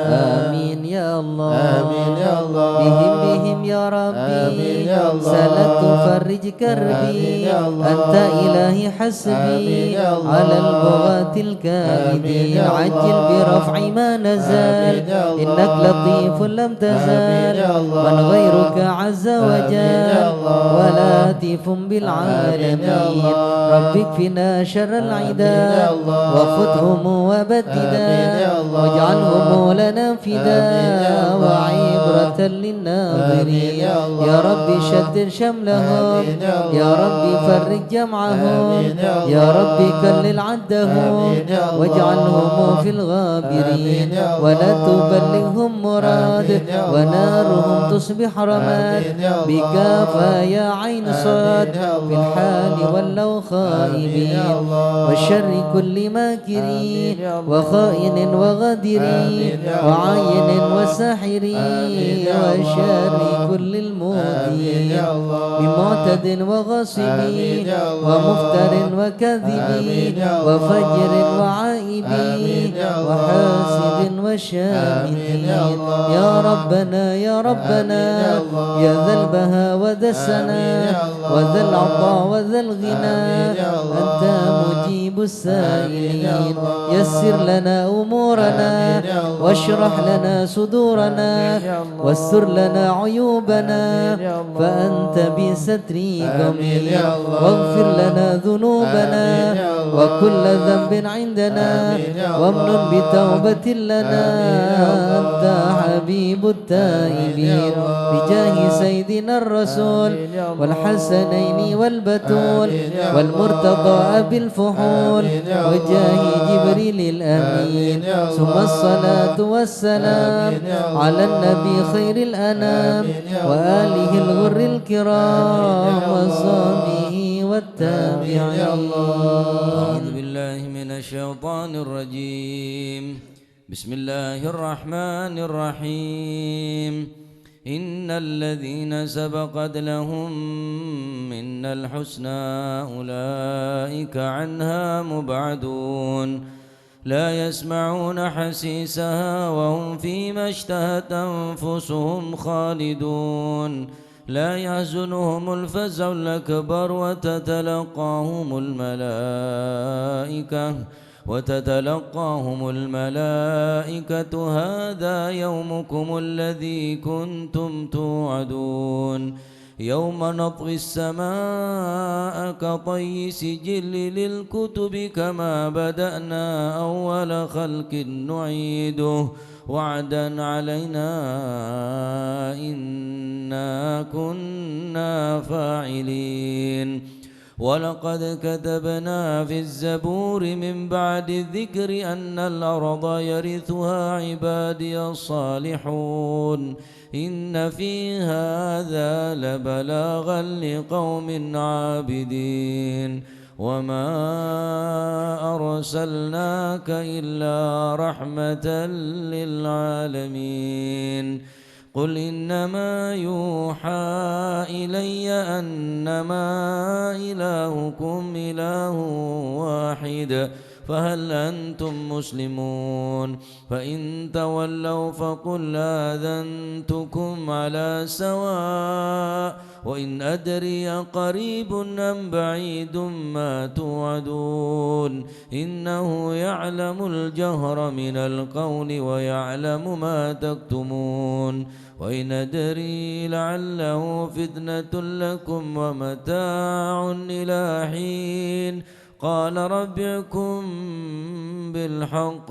B: آمين يا الله.
C: آمين يا الله.
B: بهم يا ربي
C: آمين يا الله.
B: سلكت فرج كربي.
C: آمين يا الله.
B: أنت إلهي حسبي.
C: آمين يا الله.
B: على البغاة الكامدين عجل برفع ما نزل.
C: آمين يا الله.
B: إنك لطيف لم تزل.
C: آمين يا الله.
B: من غيرك عز
C: آمين يا
B: وجل
C: الله.
B: ولاتف بالعالمين.
C: آمين يا الله.
B: رب اكفنا شر
C: آمين
B: العداء
C: يا الله.
B: وخذهم وبددا
C: آمين يا الله.
B: واجعلهم لنا
C: آمين
B: فداء
C: يا الله.
B: وعبرة
C: آمين
B: للناظرين.
C: يا الله.
B: يا رب شدد شملهم.
C: آمين يا الله.
B: يا رب فرج جمعهم.
C: آمين يا الله.
B: يا رب كلل عدهم
C: آمين يا الله.
B: واجعلهم في الغابرين.
C: آمين يا الله.
B: ولا تبلغهم مراد
C: آمين يا الله.
B: ونارهم تصبح رماد.
C: آمين يا الله.
B: بكافى يا عين صاد
C: آمين يا الله.
B: في الحال ولوا
C: آمين
B: خائبين.
C: يا الله.
B: والشر كل ماكرين
C: آمين يا الله.
B: وخائن وغادرين
C: آمين يا الله.
B: وعين
C: آمين
B: وساحرين
C: يا الله.
B: وشر كل
C: آمين
B: المؤذين
C: يا الله.
B: من معتد وغاصبين
C: آمين يا الله.
B: ومفتر
C: آمين
B: وكاذبين
C: يا الله.
B: وفجر
C: آمين
B: وعائبين
C: يا الله.
B: وحاسد
C: آمين
B: وشامتين.
C: يا الله.
B: يا ربنا يا ربنا
C: آمين يا الله.
B: يا ذا البهى وذا السنا
C: آمين يا الله.
B: وذا العطاء وذا الغنى.
C: آمين يا الله.
B: أنت مجيب
C: آمين
B: السائلين.
C: يا الله.
B: يسر لنا أمورنا
C: آمين يا الله.
B: واشرح لنا صدورنا
C: آمين يا الله.
B: واستر لنا عيوبنا.
C: آمين يا الله.
B: فأنت بستري
C: آمين
B: جميل
C: يا الله.
B: واغفر لنا ذنوبنا
C: آمين يا الله.
B: وكل ذنب عندنا
C: آمين يا الله.
B: وامن بتوبة لنا.
C: آمين يا الله.
B: أنت حبيب التائبين
C: آمين يا الله.
B: بجاه سيدنا الرسول
C: آمين يا الله.
B: والحسنين والبتول
C: آمين يا الله.
B: والمرتضى أبي الفحول
C: آمين يا الله.
B: وجاه جبريل الأمين.
C: آمين يا الله.
B: ثم الصلاة والسلام
C: آمين يا الله.
B: على النبي خير الأنام
C: آمين يا الله.
B: وآله الغر الكرام
C: آمين يا الله.
B: وصحبه والتابعين.
C: آمين يا الله.
A: أعوذ بالله من الشيطان الرجيم. بسم الله الرحمن الرحيم. إن الذين سبقت لهم منا الحسنى أولئك عنها مبعدون لا يسمعون حسيسها وهم فيما اشتهت أنفسهم خالدون لا يحزنهم الفزع الأكبر وتتلقاهم الملائكة هذا يومكم الذي كنتم توعدون يوم نطوي السماء كطي سجل للكتب كما بدأنا أول خلق نعيده وعدا علينا إنا كنا فاعلين ولقد كتبنا في الزبور من بعد الذكر أن الأرض يرثها عبادي الصالحون إن في هذا لبلاغا لقوم عابدين وما أرسلناك إلا رحمة للعالمين قل إنما يوحى إلي أنما إلهكم إله واحد فهل أنتم مسلمون فإن تولوا فقل آذنتكم على سواء وإن أدري قريب أم بعيد ما توعدون إنه يعلم الجهر من القول ويعلم ما تكتمون وإن أدري لعله فتنة لكم ومتاع إلى حين قال رب احكم بالحق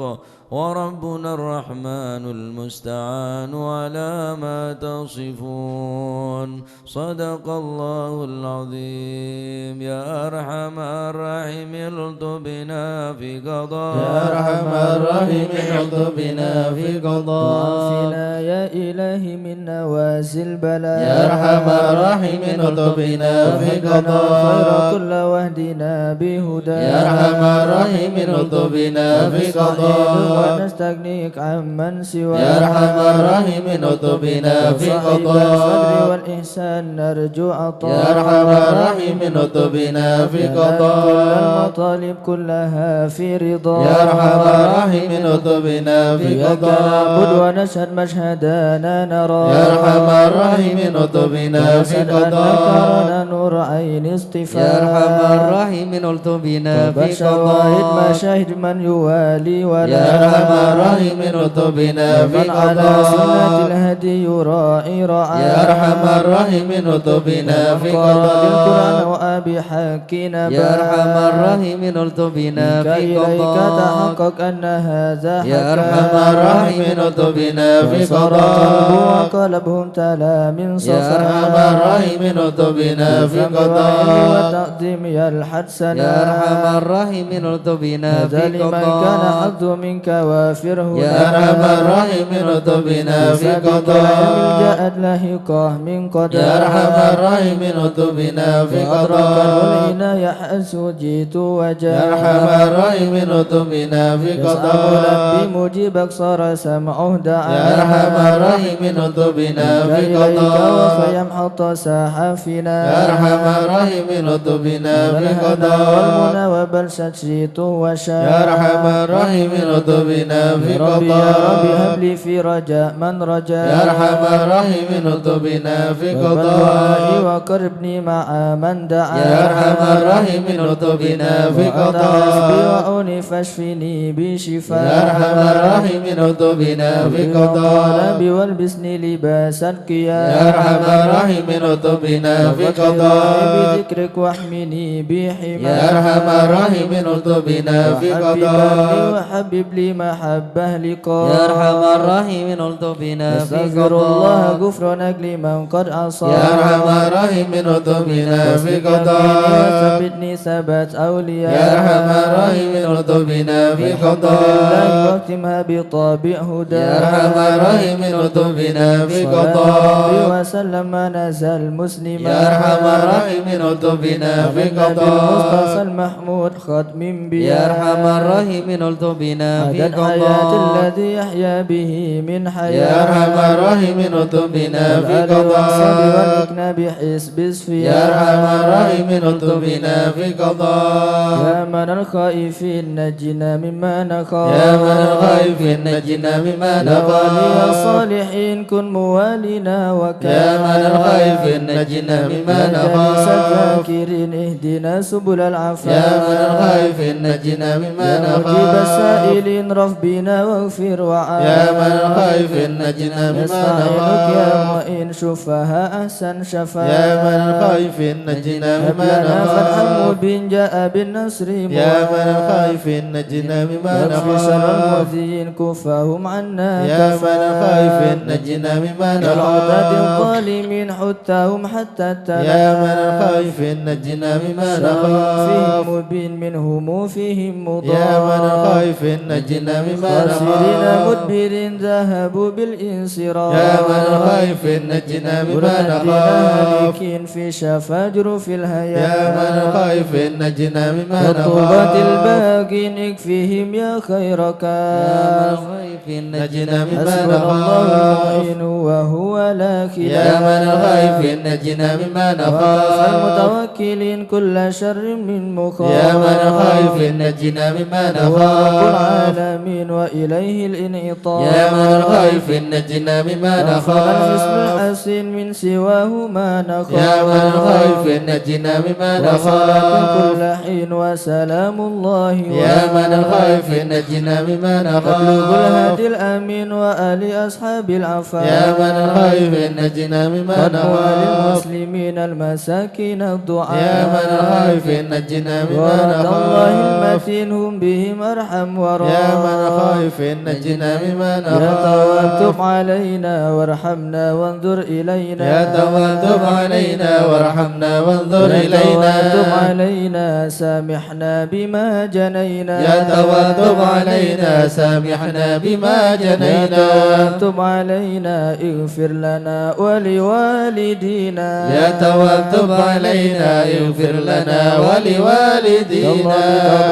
A: وربنا الرحمن المستعان على ما تصفون صدق الله العظيم يا أرحم الراحمين الطف بنا في قضاء
C: يا أرحم الراحمين الطف بنا في قضاء
B: وعافنا يا إلهي من نوازل البلاء
C: يا أرحم الراحمين الطف بنا في قضاء
B: خير كل واهدنا بهدى
C: يا أرحم الراحمين الطف بنا في قضاء
B: ونستغنيك عمن سواك
C: يا أرحم الراحمين الطف بنا في قضاء
B: الصبر والإحسان نرجو عطاء
C: يا أرحم الراحمين الطف بنا في قضاء
B: كل المطالب كلها في رضا
C: يا أرحم الراحمين الطف بنا في
B: إياك
C: قضاء
B: نعبد ونشهد مشهدنا نرى
C: يا أرحم الراحمين الطف بنا في
B: ونشهد أنك
C: قضاء
B: لنا نور عين اصطفاء
C: يا أرحم الراحمين الطف بنا في
B: شواهد ما
C: قضاء
B: شهد من يوالي ولا
C: يا أرحم الراحمين الطف بنا في
B: من على سنة
C: قضاء
B: الهدي يراعي رعايا
C: يا أرحم الراحمين الطف بنا في
B: القرآن
C: قضاء
B: وأبي حكينا
C: يا أرحم الراحمين الطف بنا في
B: إليك
C: قضاء
B: تحقق أن هذا
C: يا أرحم الراحمين الطف بنا في قضاء
B: وقلبهم تلا من صفا
C: يا أرحم الراحمين الطف بنا في قضاء
B: وتقديم يا الحسنى
C: يا أرحم الراحمين الطف بنا
B: هذا
C: في
B: لمن كان
C: قضاء
B: حظ منك وافره
C: يا أرحم الراحمين الطف بنا في قضاء
B: جاءت لاهقة من قدر
C: يا أرحم الراحمين الطف بنا في
B: وأدرك
C: قضاء
B: العناية حيث جئت
C: يا
B: وجاء
C: أرحم الراحمين الطف بنا في
B: يسأل
C: قضاء
B: ربي مجيبك صار سمعه دعاء
C: يا أرحم الراحمين الطف بنا في
B: إليك
C: قضاء
B: فيمحط ساحفنا
C: يا أرحم الراحمين الطف بنا في قضاء
B: والمنى وبلشت جئت وشاء
C: يا أرحم الراحمين الطف بنا في
B: ربي يا ربي
C: قضاء
B: هب لي في رجاء من رجاء
C: يا أرحم الراحمين الطف بنا في
B: وبالوالي
C: قضاء
B: وقربني مع من دعا
C: يا أرحم الراحمين الطف بنا في
B: وأنت حسبي
C: قضاء
B: وعوني فاشفني بشفاء
C: يا أرحم الراحمين الطف بنا في قضاء
B: قلبي والبسني لباس القيام
C: يا أرحم الراحمين الطف بنا في قضاء
B: بذكرك واحمني بحماك
C: يا أرحم الراحمين الطف بنا في قضاء
B: وحبب لي محبه لقاء
C: يا أرحم الراحمين الطف بنا في
B: استغفر الله
C: قضاء
B: غفرانك لمن قد عصى
C: يا أرحم الراحمين الطف بنا في قضاء
B: وثبتني ثبات أولياء
C: يا أرحم الراحمين الطف بنا في
B: الحمد
C: قضاء
B: لله واختمها بطابع هدى
C: يا أرحم الراحمين الطف بنا في
B: صلى
C: قضاء
B: الله وسلم نزل مسلما
C: يا أرحم الراحمين الطف بنا في
B: بالمصطفى
C: قضاء
B: المحمود ختم بها
A: يا أرحم الراحمين الطف بنا في
B: عدد حياة
A: قضاء
B: الذي يحيا به من حياة
C: يا أرحم الراحمين الطف بنا في
B: والآل والصحب
C: قضاء
B: والإكنا بحسب الصفيان
C: يا أرحم الراحمين الطف بنا في قضاء
B: يا من الخائفين نجنا مما نخاف
C: يا من الخائفين نجنا مما
B: يا ولي
C: نخاف
B: الصالحين كن موالنا وكان
C: يا من الخائفين نجنا مما
B: يا جليس
C: نخاف
B: الذاكرين اهدنا سبل العفاف
C: يا من الخائفين نجنا مما
B: يا مجيب
C: نخاف
B: السائلين رف بنا واغفر وعاف
C: يا من الخائفين نجنا مما
B: نستعينك يا
C: نخاف
B: معين شفها أحسن شفاء
C: يا من الخائفين نجنا
B: هب
C: مما
B: لنا فتحا
C: نخاف
B: مبين جاء بالنصر
C: يا من الخائفين نجنا مما
B: واكف شر
C: نخاف
B: المؤذين كفاهم عنا
C: يا من
B: كفاء
C: الخائفين نجنا مما
B: يا العتاد
C: نخاف
B: الظالمين حتاهم حتى التلاف
C: يا من الخائفين نجنا مما
B: شر
C: نخاف
B: فيهم مبين منهم فيهم مضاف
C: يا من الخائفين نجنا مما
B: خاسرين
C: نخاف
B: مدبرين ذهبوا بالانصراف
C: يا من الخائفين نجنا مما نخاف
B: هالكين في شفاجر في الهيام
C: يا من الخائفين نجنا مما
B: وطوبة
C: نخاف
B: الباقين اكفيهم يا خير
A: يا من
B: كاف
A: الخائفين
C: نجنا مما
B: حسبنا الله
C: نخاف
B: المعين وهو لا خلاف
C: يا من الخائفين نجنا مما
B: وكفى
C: نخاف
B: المتوكلين كل شر من مخاف
C: يا من الخائفين نجنا مما
B: هو رب
C: نخاف
B: العالمين وإليه الانعطاف
C: يا من الخائفين نجنا مما
B: وخل الحسن
C: نخاف
B: الحسين من سواه ما نخاف
C: يا من الخائفين نجنا مما
B: وصلاة
C: نخاف
B: كل حين وسلام الله
C: يا من الخائفين نجنا مما
B: تبلغ
C: نخاف
B: الهادي الأمين وآل أصحاب العفاف
C: يا من الخائفين نجنا مما
B: قدموا
C: نخاف
B: للمسلمين المساكين الضعاف
C: يا من الخائفين نجنا مما
B: ورد الله
C: نخاف
B: المتين هم بهم أرحم وراء
C: يا من الخائفين نجنا مما
B: يا تواتب
C: نخاف
B: علينا وارحمنا وانظر إلينا
C: يا تواتب علينا وارحمنا وانظر
B: يا تواتب
C: إلينا
B: علينا سامحنا بما جنينا
C: يا تواتب علينا سامحنا بما
B: يا
C: جنينا
B: تواتب علينا اغفر لنا ولوالدينا
C: يا تواتب علينا اغفر لنا
B: يا الله
C: ولوالدينا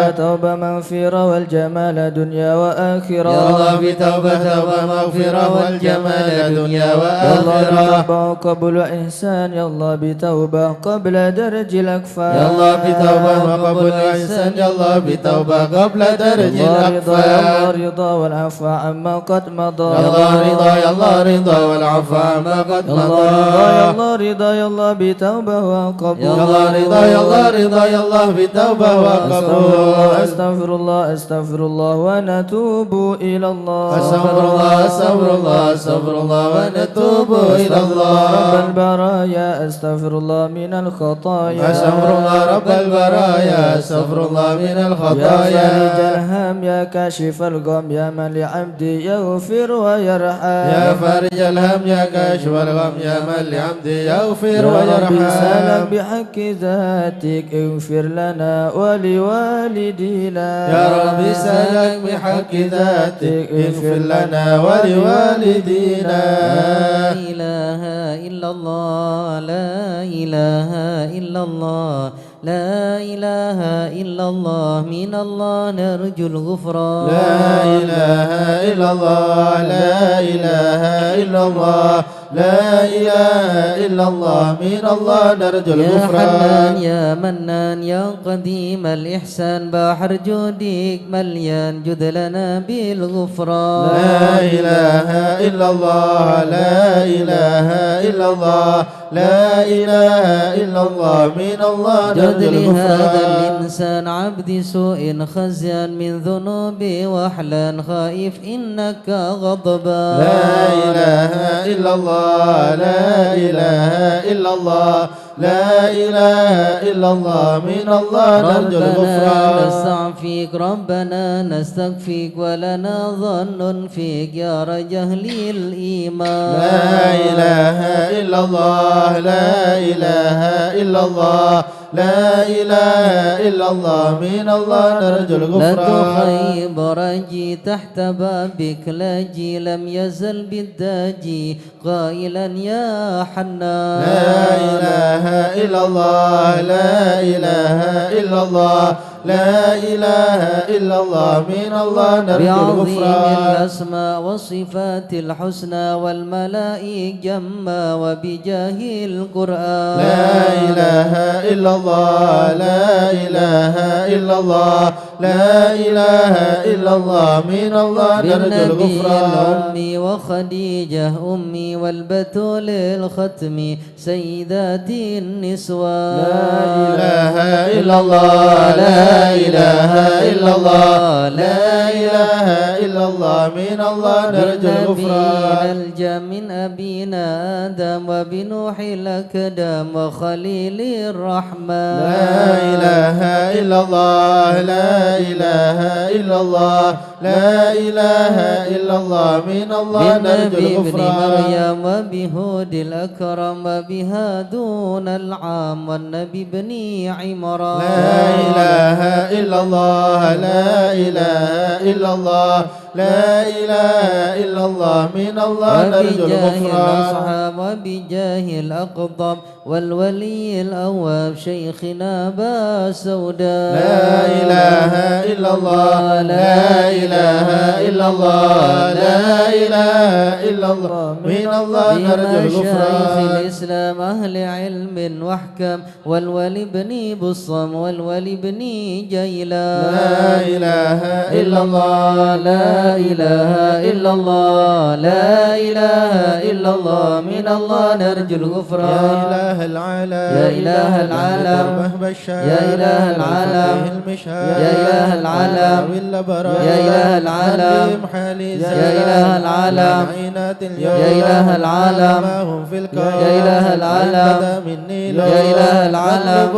B: بتوبة توبة مغفرة والجمال دنيا وآخرة
C: يا الله بتوبة ومغفرة والجمال دنيا
B: يا الله
C: وآخرة
B: بتوبة قبل إحسان يا الله بتوبة قبل درج الأكفاء
C: يا الله بتوبة وقبل إحسان يا الله بتوبة قبل درج
B: يا الله رضا يا الله
C: الأكفاء
B: رضا والعفو عما قد مضى
C: يا الله رضا يا الله رضا والعفو عما قد
B: يا الله
C: مضى
B: رضا يا الله رضا يا الله بتوبة وقبول
C: يا الله رضا يا الله رضا يا الله بتوبة وقبول
B: أستغفر الله أستغفر الله ونتوب إلى الله
C: أستغفر الله أستغفر الله أستغفر الله ونتوب إلى
B: رب
C: الله
B: البرايا أستغفر الله من الخطايا
C: أستغفر الله رب البرايا أستغفر الله من
B: يا
C: الخطايا
B: فارج الهم يا كاشف الغم يا من لعبدي يغفر ويرحم
C: يا فارج الهم يا كاشف الغم يا من لعبدي يغفر
B: يا ربي سلام
C: ويرحم
B: بحق ذاتك اغفر لنا ولوالدينا
C: يا ربي سلام بحق ذاتك اغفر لنا ولوالدينا
A: لا إله إلا الله لا إله إلا الله لا إله إلا الله من الله نرجو الغفران
C: لا إله إلا الله لا إله إلا الله لا إله إلا الله من الله نرجو
A: يا
C: الغفران
A: حنان يا منان يا قديم الإحسان بحر جودك مليان جد لنا بالغفران
C: لا إله إلا الله لا إله إلا الله لا إله إلا الله من الله
A: جد
C: نرجو
A: لهذا
C: الغفران
A: الإنسان عبد سوء خزيان من ذنوبي وحلان خائف إنك غضبان
C: لا إله إلا الله لا إله إلا الله لا إله إلا الله من الله نرجو
A: ربنا
C: الغفران
A: نستعفيك ربنا نستكفيك ولنا ظن فيك يا رجل الإيمان
C: لا إله إلا الله لا إله إلا الله لا إله إلا الله من الله نرجو
B: لا
C: الغفران
B: تخيب رجي تحت بابك لاجي لم يزل بالداجي قائلا يا حنان
C: لا إله إلا الله لا إله إلا الله لا إله إلا الله من الله نرجو
B: بعظيم
C: الغفران
B: الأسماء والصفات الحسنى والملائك جما وبجاه القرآن
C: لا إله إلا الله لا إله إلا الله لا إله إلا الله من الله نرجو
B: بالنبي
C: الغفران
B: الأمي وخديجة أمي والبتول الختم سيدات النسوان
C: لا إله إلا الله لا إله إلا الله لا إله إلا الله من الله نرجو الغفران
B: نلجأ من أبينا آدم وبنوح الأكدم وخليل الرحمن
C: لا إله إلا الله لا إله إلا الله لا إله إلا الله من الله نرجو
B: بالنبي ابن
C: الغفران
B: مريم وبهود الأكرم وبها دون العام والنبي ابن عمران
C: لا إله إلا الله لا إله إلا الله لا إله إلا الله من الله نرجو
B: وبجاه
C: الغفران
B: الأصحاب وبجاه الأقطب والولي الأواب شيخنا أبا سوداء
C: لا إله إلا الله لا إله إلا الله لا إله إلا الله من الله نرجو
B: بمشايخ
C: الغفران
B: الإسلام أهل علم واحكم والولي بن بصم والولي بن جيلان
C: لا إله إلا الله
B: لا إله إلا الله لا إله إلا الله من الله نرجو
C: يا
B: الغفران
C: إله العالم
B: يا إله العالم يا إله العالم يا إله العالم يا إله العالم يا إله العالم يا إله العالم يا إله العالم يا إله العالم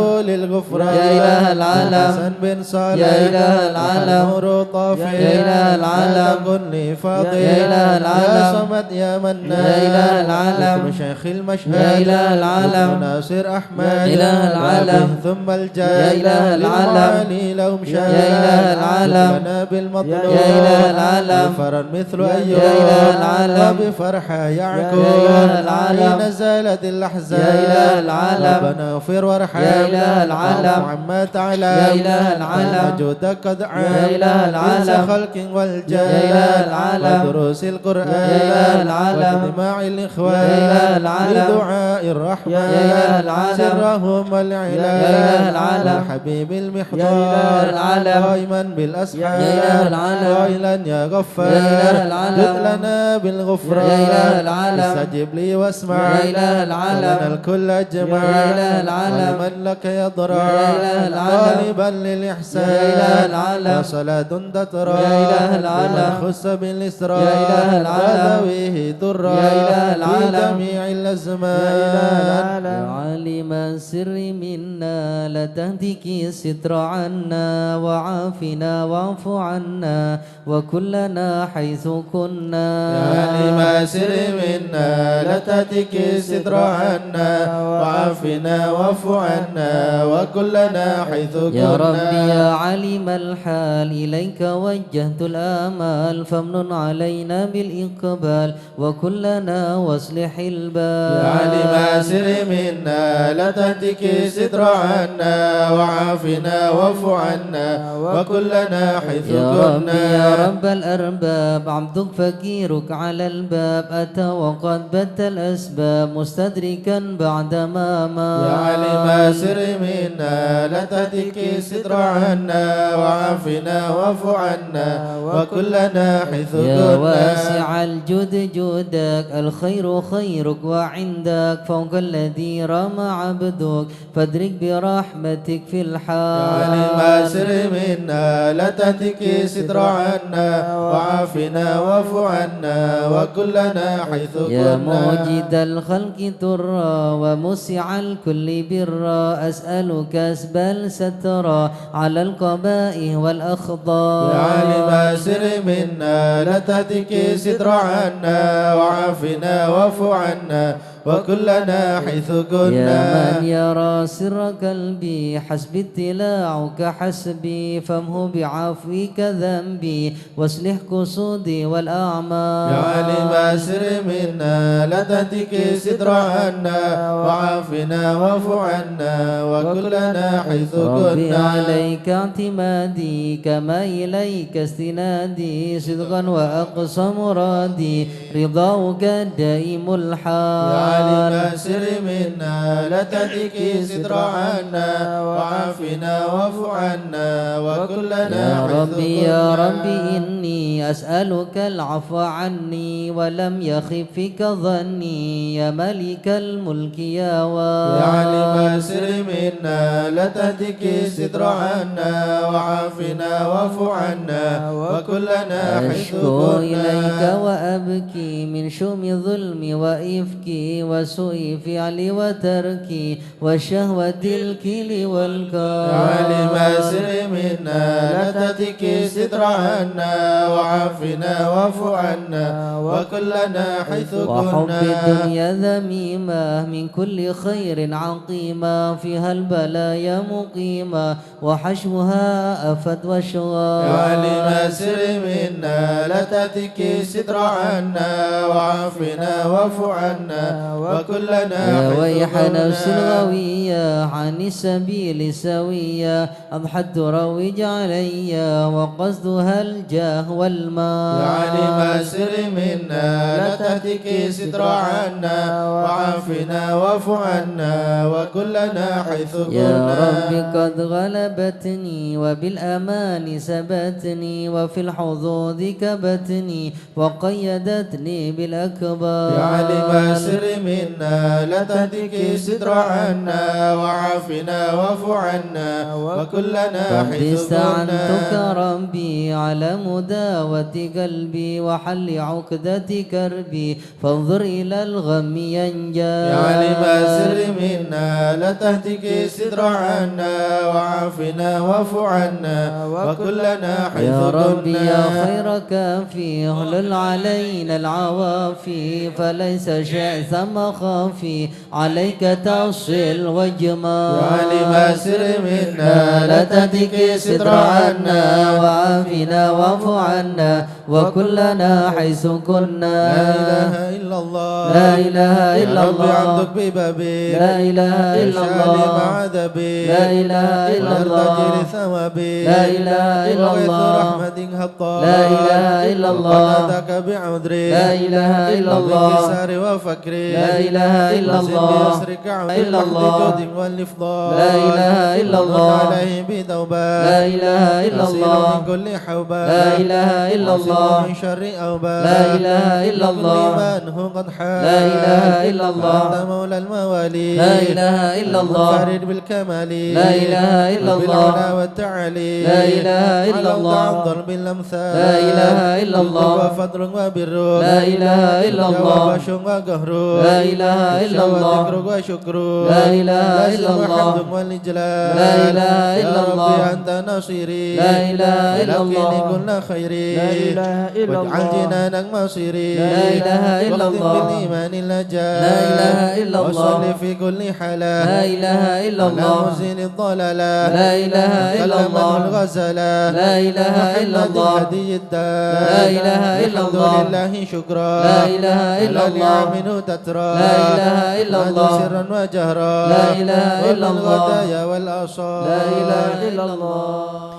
B: يا إله العالم
C: حسن بن صالح
B: يا إله العالم
C: نور طافي
B: يا إله العالم
C: كن لي فاضل
B: يا إله العالم
C: يا صمد يا منان
B: يا إله العالم
C: شيخ المشهد
B: يا إله العالم
C: ناصر أحمد
B: يا إله العالم
C: ثم الجاه
B: يا إله العالم
C: لهم شاء
B: يا إله العالم
C: لنا بالمطلوب
B: يا إله العالم
C: فرا مثل أيوب
B: يا إله العالم
C: وبفرحة يعقوب
B: يا إله العالم
C: حين زالت الأحزان
B: يا إله العالم
C: ربنا اغفر وارحم
B: يا إله العالم
C: عما تعلم
B: يا إله العالم
C: وجودك قد عام
B: يا إله العالم
C: خلق والجاه
B: يا إله العالم
C: ودروس القرآن
B: يا إله العالم
C: ودماع الإخوان
B: يا إله العالم
C: بدعاء الرحمن
B: يا إله العالم
C: سرهم والعلال
B: يا إله العالم
C: الحبيب المحضار
B: يا إله العالم
C: قائما بالأسحار
B: يا إله العالم
C: قائلا يا غفار
B: يا إله العالم
C: جد لنا بالغفران
B: يا إله العالم
C: استجب لي واسمع
B: يا إله العالم
C: لنا الكل أجمع
B: يا إله العالم
C: ولمن لك يضرع
B: يا إله العالم
C: طالبا للإحسان
B: يا إله العالم
C: وصلاة تترى
B: يا إله العالم
C: لمن خص بالإسراء
B: يا إله العالم
C: وذويه درا
B: يا إله العالم
C: في جميع الأزمان
B: يا عالم السر منا لا تهتك الستر عنا وعافنا واعف عنا وكلنا حيث كنا
C: يا عالم سر منا لا تهتك الستر عنا وعافنا واعف عنا وكلنا حيث كنا
B: يا ربي يا عليم الحال إليك وجهت الآمال فامنن علينا بالإقبال وكلنا واصلح البال
C: يا عالم سر منا لا تهتك ستر عنا وعافنا واعف عنا وكلنا حيث
B: يا
C: كنا
B: ربي يا رب الأرباب عبدك فقيرك على الباب أتى وقد بت الأسباب مستدركا بعدما ما
C: يا عالم سر منا لا تهتك ستر عنا وعافنا واعف عنا وكلنا حيث
B: يا
C: كنا
B: واسع الجود جودك الخير خيرك وعندك فوق الذي رمى عبدك فادرك برحمتك في
C: يا
B: الحال
C: عالم سر منا لا تهتك ستر عنا وعافنا واعف عنا وكلنا حيث
B: يا
C: كنا
B: موجد الخلق ترى ومسع الكل برا أسألك أسبل سترى على القبائح والأخضار
C: يا عالم سر منا لا تهتك ستر عنا وعافنا واعف عنا وكلنا حيث
B: يا
C: كنا.
B: من يرى سر قلبي حسبي اطلاعك حسبي فامه بعفوك ذنبي واصلح قصودي والأعمال.
C: يا عالم سر منا لا تهتك ستر عنا وعافنا واعف عنا وكلنا حيث
B: ربي
C: كنا.
B: عليك اعتمادي كما إليك استنادي صدقا وأقصى مرادي رضاك دائم الحال.
C: يا عالم سر منا لا تهتك ستر عنا وعافنا واعف عنا وكلنا
B: يا
C: حيث
B: ربي
C: كنا.
B: يا ربي إني أسألك العفو عني ولم يخف فيك ظني يا ملك الملك يا
C: يا
B: واد.
C: عالم سر منا لا تهتك ستر عنا وعافنا واعف عنا وكلنا حيث
B: أشكو إليك
C: كنا.
B: وأبكي من شؤم ظلمي وإفكي وسوء فعلي وتركي وشهوة الكل والكار.
C: يا عالم سر منا لا تهتك ستر عنا وعافنا واعف عنا وكلنا حيث
B: وحب
C: كنا.
B: الدنيا ذميمة من كل خير عقيمة فيها البلايا مقيمة وحشوها أفد
C: يا
B: وشغال.
C: عالم سر منا لا تهتك ستر عنا وعافنا واعف عنا وكلنا
B: يا
C: حيث
B: ويح
C: كنا.
B: نفس الغوية عن السبيل سوية أضحت تروج علي وقصدها الجاه والمال.
C: يا عالم سر منا لا تهتك ستر عنا وعافنا واعف عنا وكلنا حيث
B: يا
C: كنا.
B: رب قد غلبتني وبالأمان سبتني وفي الحظوظ كبتني وقيدتني بالأكبار.
C: يا عالم سر منا لا تهتك ستر عنا وعافنا واعف عنا وكلنا
B: قد
C: حيث
B: استعنتك
C: كنا.
B: ربي على مداوة قلبي وحل عقدة كربي فانظر إلى الغم ينجى.
C: يا عالم سر منا لا تهتك ستر عنا وعافنا واعف عنا وكلنا حيث
B: يا ربي
C: كنا.
B: يا خير كافي اهلل علينا العوافي فليس شيء ثم خافي عليك تصل وجما.
C: يا عالم سر منا لا تهتك ستر عنا
B: وعافنا واعف عنا وكلنا حيث كنا.
C: لا إله إلا الله
B: لا إله إلا
C: يا ربي
B: الله
C: عبدك ببابي
B: لا إله إلا
C: ارشالي
B: الله
C: مع ذبي
B: لا إله إلا الله
C: وارتجي لثوابي
B: لا إله إلا
C: وغيث
B: الله
C: رحمة هطال
B: لا إله إلا الله
C: وناداك بعذري
B: لا إله إلا الله
C: وبانكساري وفكري
B: لا إله إلا
C: وزد
B: الله
C: بيسرك عود
B: إلا
C: الحمد
B: الله
C: جود والإفضال
B: لا إله إلا
C: ومن
B: الله
C: عليه بتوبة
B: لا إله إلا
C: نصير
B: الله
C: من كل حوبة
B: لا إله إلا
C: نصير
B: الله
C: من شر أوبة
B: لا إله إلا
C: كل
B: الله
C: من هو قد حال
B: لا إله إلا الله
C: أنت مولى الموالي
B: لا إله إلا الله
C: منفرد بالكمال
B: لا إله إلا الله
C: بالعلا والتعالي
B: لا إله إلا الله
C: عن ضرب الأمثال
B: لا إله إلا الله
C: وفضل وبر
B: لا إله إلا الله
C: وبش وقهر
B: لا إله إلا الله
C: وذكر وشكر
B: لا إله إلا الله
C: وحمد والإجلال
B: لا إله إلا
C: يا
B: الله
C: ربي أنت نصيري
B: لا إله إلا
C: لكن
B: الله
C: كل خيري
B: لا إله إلا
C: واجعل
B: الله
C: جنانك مصيري
B: لا إله إلا
C: واختم
B: الله
C: بالإيمان اللجال
B: لا إله إلا الله
C: وصلي في كل حالة
B: لا إله إلا
C: على
B: الله
C: مزيل الضلالة
B: لا إله إلا
C: كلمه
B: الله
C: الغزالة
B: لا إله إلا
C: محمد
B: الله
C: الهدي الدار
B: لا إله إلا الله
C: الحمد لله شكرا
B: لا إله إلا
C: على
B: الله
C: نعمه تترى
B: لا إله إلا
C: مد
B: الله
C: سرا وجهرا
B: لا إله إلا الله
C: والغدايا والآصال
B: لا إله إلا الله.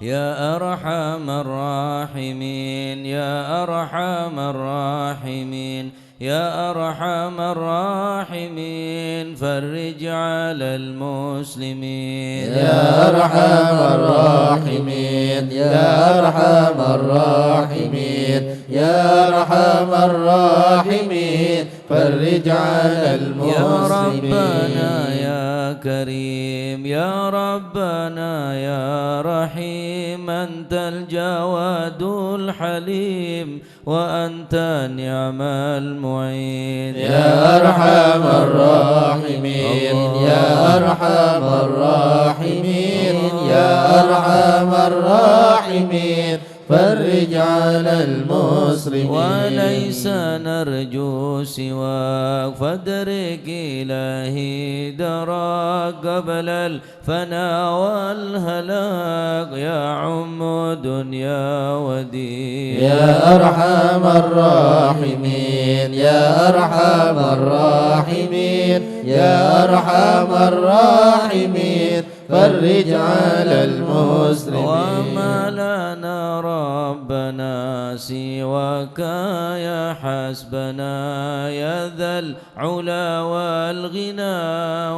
A: يا أرحم الراحمين يا أرحم الراحمين يا أرحم الراحمين فرج على المسلمين
C: يا أرحم الراحمين يا أرحم الراحمين يا أرحم الراحمين فرج على المسلمين
A: يا ربنا يا كريم يا ربنا يا رحيم أنت الجواد الحليم وأنت نعم المعين
C: يا أرحم الراحمين يا أرحم الراحمين يا أرحم الراحمين فرج على المسلمين
A: وليس نرجو سواك فادرك إلهي دراك قبل الفنا والهلاك يا عم دنيا ودين
C: يا أرحم الراحمين يا أرحم الراحمين يا أرحم الراحمين فرج على المسلمين
A: وما لنا ربنا سواك يا حسبنا يا ذا العلا والغنى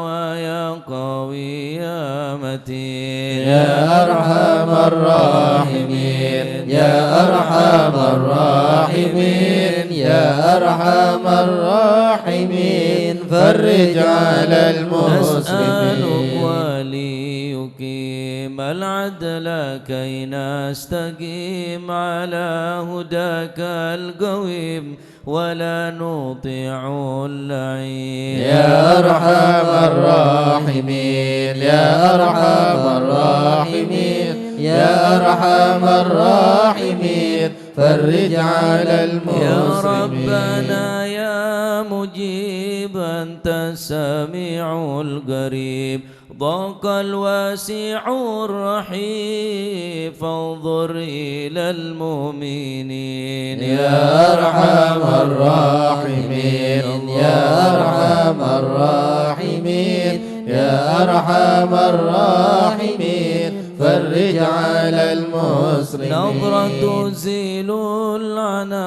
A: ويا قوي يا متين
C: يا أرحم الراحمين يا أرحم الراحمين يا أرحم الراحمين فرج على المسلمين
A: وليقيم العدل كي نستقيم على هداك القويم ولا نطيع اللعين
C: يا أرحم الراحمين يا أرحم الراحمين يا أرحم الراحمين فرج على المسلمين
A: يا ربنا يا مجيب أنت السميع القريب ضاق الواسع الرحيم فانظر إلى المؤمنين
C: يا أرحم الراحمين يا أرحم الراحمين يا أرحم الراحمين فرج على المسلمين
A: نظرة تزيل العنا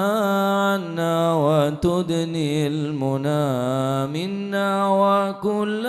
A: عنا وتدني المنى منا وكل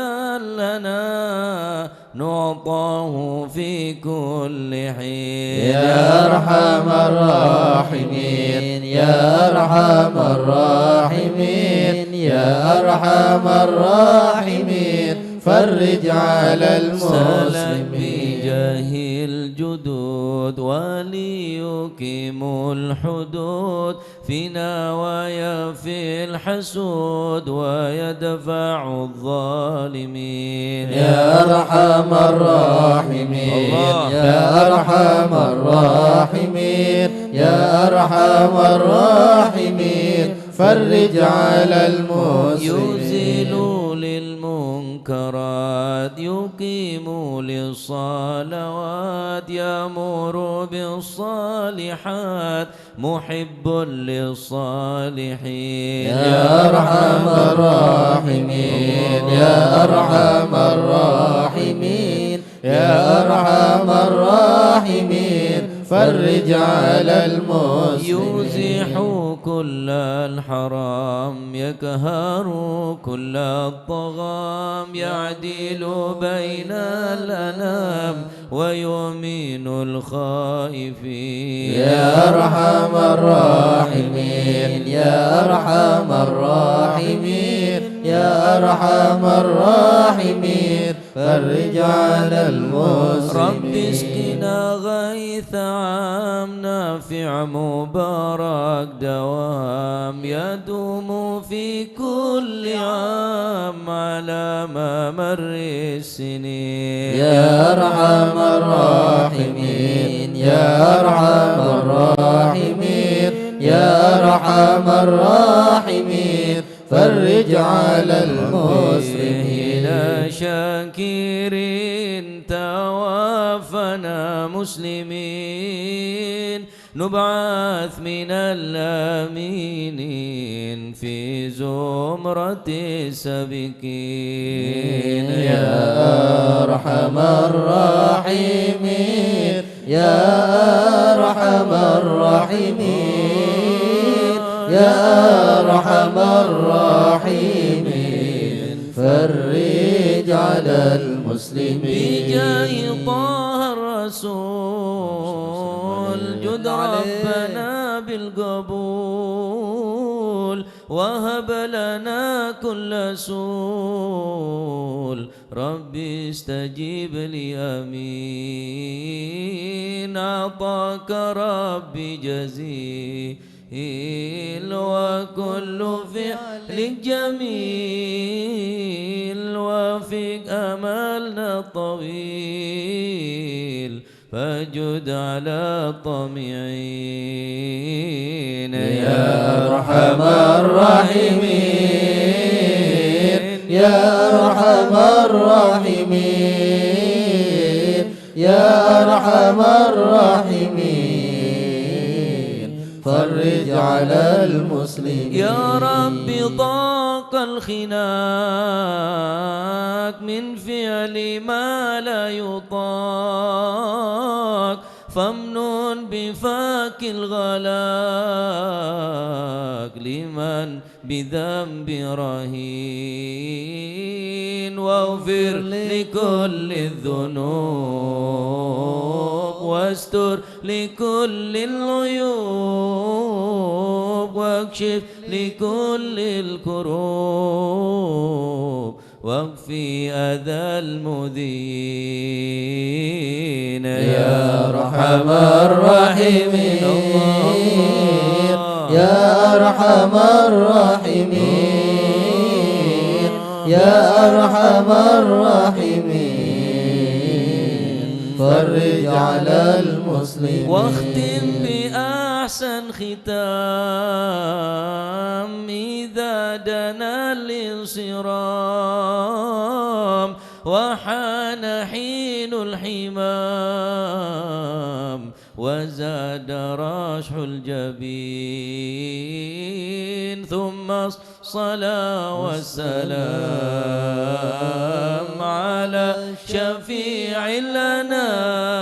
A: لنا نعطاه في كل حين
C: يا أرحم الراحمين يا أرحم الراحمين يا أرحم الراحمين فرج على المسلمين
A: بجاه الجدود وليقيم الحدود فينا ويفي الحسود ويدفع الظالمين
C: يا أرحم الراحمين يا أرحم الراحمين يا أرحم الراحمين فرج على المسلمين
A: يزيل للمنكرات يقيم للصلوات يأمر بالصالحات محب للصالحين
C: يا أرحم الراحمين يا أرحم الراحمين يا أرحم الراحمين فرج على المسلمين
A: يزيح كل الحرام يقهر كل الطغام يعدل بين الأنام ويؤمن الخائفين
C: يا أرحم الراحمين يا أرحم الراحمين يا أرحم الراحمين فرج على المسلمين
A: رب اسقنا غيث عام نافع مبارك دوام يدوم في كل عام على ممر السنين
C: يا أرحم الراحمين يا أرحم الراحمين يا أرحم الراحمين فرج على المسلمين
A: إلى شاكرين توافنا مسلمين نبعث من الآمينين في زمرة السابقين
C: يا أرحم الراحمين يا أرحم الراحمين يا أرحم الراحمين فرج على المسلمين
A: بجاه طه الرسول جد ربنا بالقبول وهب لنا كل سول ربي استجيب لي امين اعطاك ربي جزيل وكل فعل جميل وفيك املنا طويل فجد على الطامعين
C: يا أرحم الراحمين يا أرحم الراحمين يا أرحم الراحمين فرج على المسلمين
A: يا رب ضاق الخناق من فعل ما لا يطاق فامنن بفاك الغلاق لمن بذنب رهين واغفر لكل الذنوب واستر لكل العيوب واكشف لكل الكروب واكفي أذى المذين
C: يا أرحم الراحمين يا أرحم الراحمين يا أرحم الراحمين فرج على المسلمين
A: واختم بأحسن ختام إذا دنا الانصرام وحان حين الحمام وزاد رشح الجبين ثم الصلاة والسلام على شفيع الأنام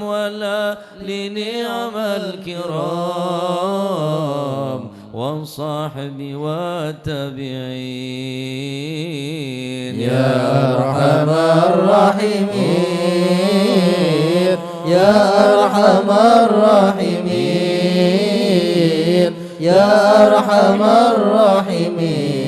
A: ولا لنعم الكرام والصحب والتابعين
C: يا أرحم الراحمين يا أرحم الراحمين يا أرحم الراحمين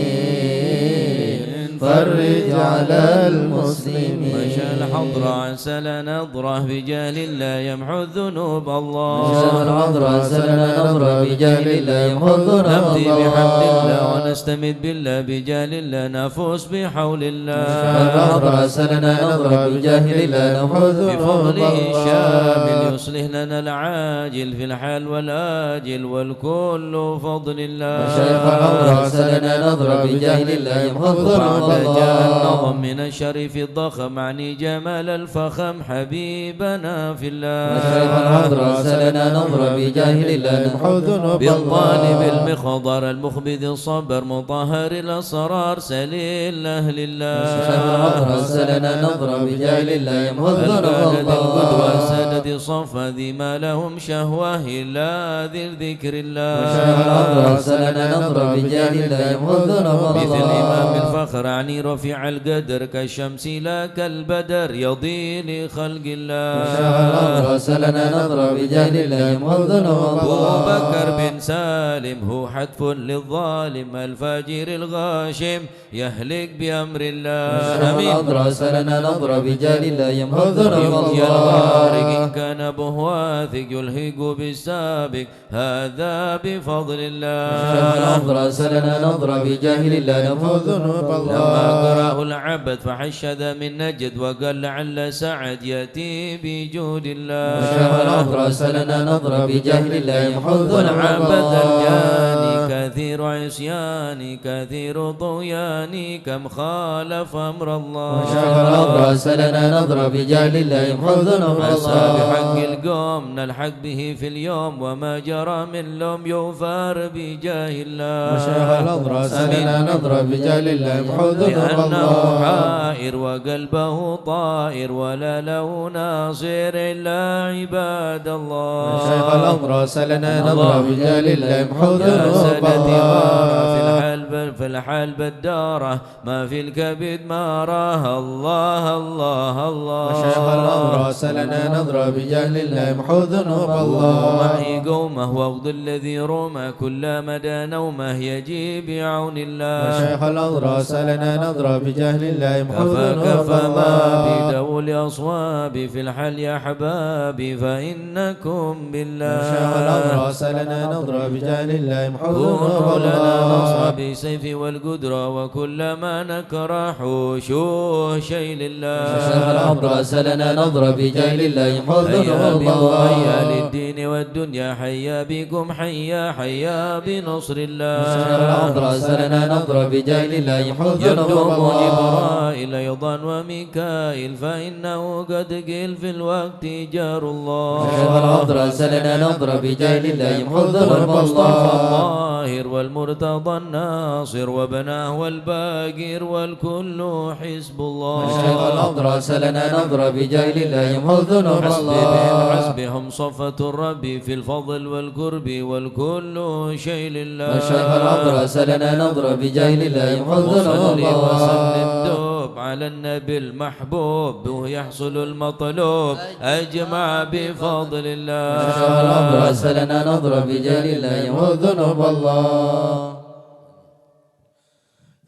C: فرج على المسلمين
A: مشى الحضر عسل نظره بجهل لا يمحو الذنوب الله
C: مشى الحضر عسل نظره بجهل لا يمحو الذنوب
A: نبدي بحمد الله ونستمد بالله بجهل الله نفوس بحول الله
C: الحضر عسل نظره بجهل لا يمحو الذنوب
A: بفضله الشامل يصلح لنا العاجل في الحال والآجل والكل فضل الله
C: شيخ الحضر عسل نظره بجهل لا يمحو الذنوب
A: جاء النظم من الشريف الضخم عني جمال الفخم حبيبنا في الله
C: الشيخ الحضر عسلنا نظر بجاهل لا نمحو ذنوب
A: بالطالب المخضر المخبذ الصبر مطهر الأسرار سليل أهل الله
C: الشيخ الحضر عسلنا نظر بجاهل لا يمحو ذنوب
A: القدوة سادة صفا ذي ما لهم شهوة إلا ذي الذكر الله
C: الشيخ الحضر عسلنا نظر بجاهل لا يمحو ذنوب
A: مثل إمام الفخر عني رفيع القدر كالشمس لا كالبدر يضي لخلق الله
C: الشيخ الحضر عسلنا نظر بجاهل لا يمحو ذنوب
A: أبو بكر بن سالم هو حتف للظالم الفاجر الغاشم يهلك بأمر الله
C: الشيخ الحضر عسلنا نظر بجاهل لا يمحو ذنوب
A: يا الغارق إن كان أبوه واثق يلهق بالسابق هذا بفضل الله
C: الشيخ الحضر عسلنا نظر بجاهل لا يمحو ذنوب
A: لما قرأه العبد فحشد من نجد وقال لعل سعد يأتي بجود الله
C: الشيخ الحضر عسلنا نظر بجاهل لا يمحو ذنوب
A: والعبد الجاني كثير عصياني كثير طغياني كم خالف أمر الله
C: الشيخ الحضر عسلنا نظر بجاهل لا يمحو ذنوب
A: عسى بحق القوم نلحق به في اليوم وما جرى من لوم يغفر بجاه الله
C: الشيخ الحضر عسلنا نظر بجاهل لا يمحو ذنوب
A: لأنه حائر وقلبه طائر ولا له ناصر إلا عباد الله
C: الشيخ الحضر عسلنا نظر بجاهل لا يمحو
A: يا
C: ذنوب
A: سادتي
C: الله
A: في الحال بالدارة ما في الكبد ما راه الله الله الله
C: الشيخ الحضر عسلنا نظر بجاهل لا يمحو ذنوب الله
A: ومعي قومه واغض الذي رومه كل مدى نومه يجي بعون الله
C: الشيخ الحضر عسلنا نظر بجاهل لا يمحو
A: كفى
C: ذنوب
A: كفى ما
C: الله
A: بدول أصوابي في الحل يا أحبابي فإنكم بالله
C: الشيخ الحضر عسلنا نظر بجاهل لا يمحو ذنوب
A: كونوا لنا
C: الله
A: نصبي بالسيف والقدرة وكل ما نكره شوه شيء لله
B: شيخ الحضرة سلنا نظرة بجاه الله يحوذنا
A: حيا بكم
B: الله
A: حيا للدين والدنيا حيا بكم حيا بنصر الله
B: شيخ الحضرة سلنا نظرة بجاه الله يحوذنا
A: يدوم
B: الله
A: جبرائيل أيضا وميكائيل فإنه قد قيل في الوقت جار الله
B: شيخ الحضرة سلنا نظرة بجاه الله يحوذنا
A: والمصطفى
B: الله
A: الطاهر والمرتضى الناصر وبناه والباقر والكل حزب الله
B: شيخ الحضرة سلنا نظرة بجاه الله يحوذنا الله
A: حسبهم صفة الرب في الفضل والقرب والكل شيء لله
B: شيخ الحضرة سلنا نظرة بجاه الله يحوذنا
A: وصلي وسلم
B: الله
A: دوب على النبي المحبوب به يحصل المطلوب أجمع بفضل الله
B: شيخ الحضرة سلنا نظرة بجاه الله يحوذنا الله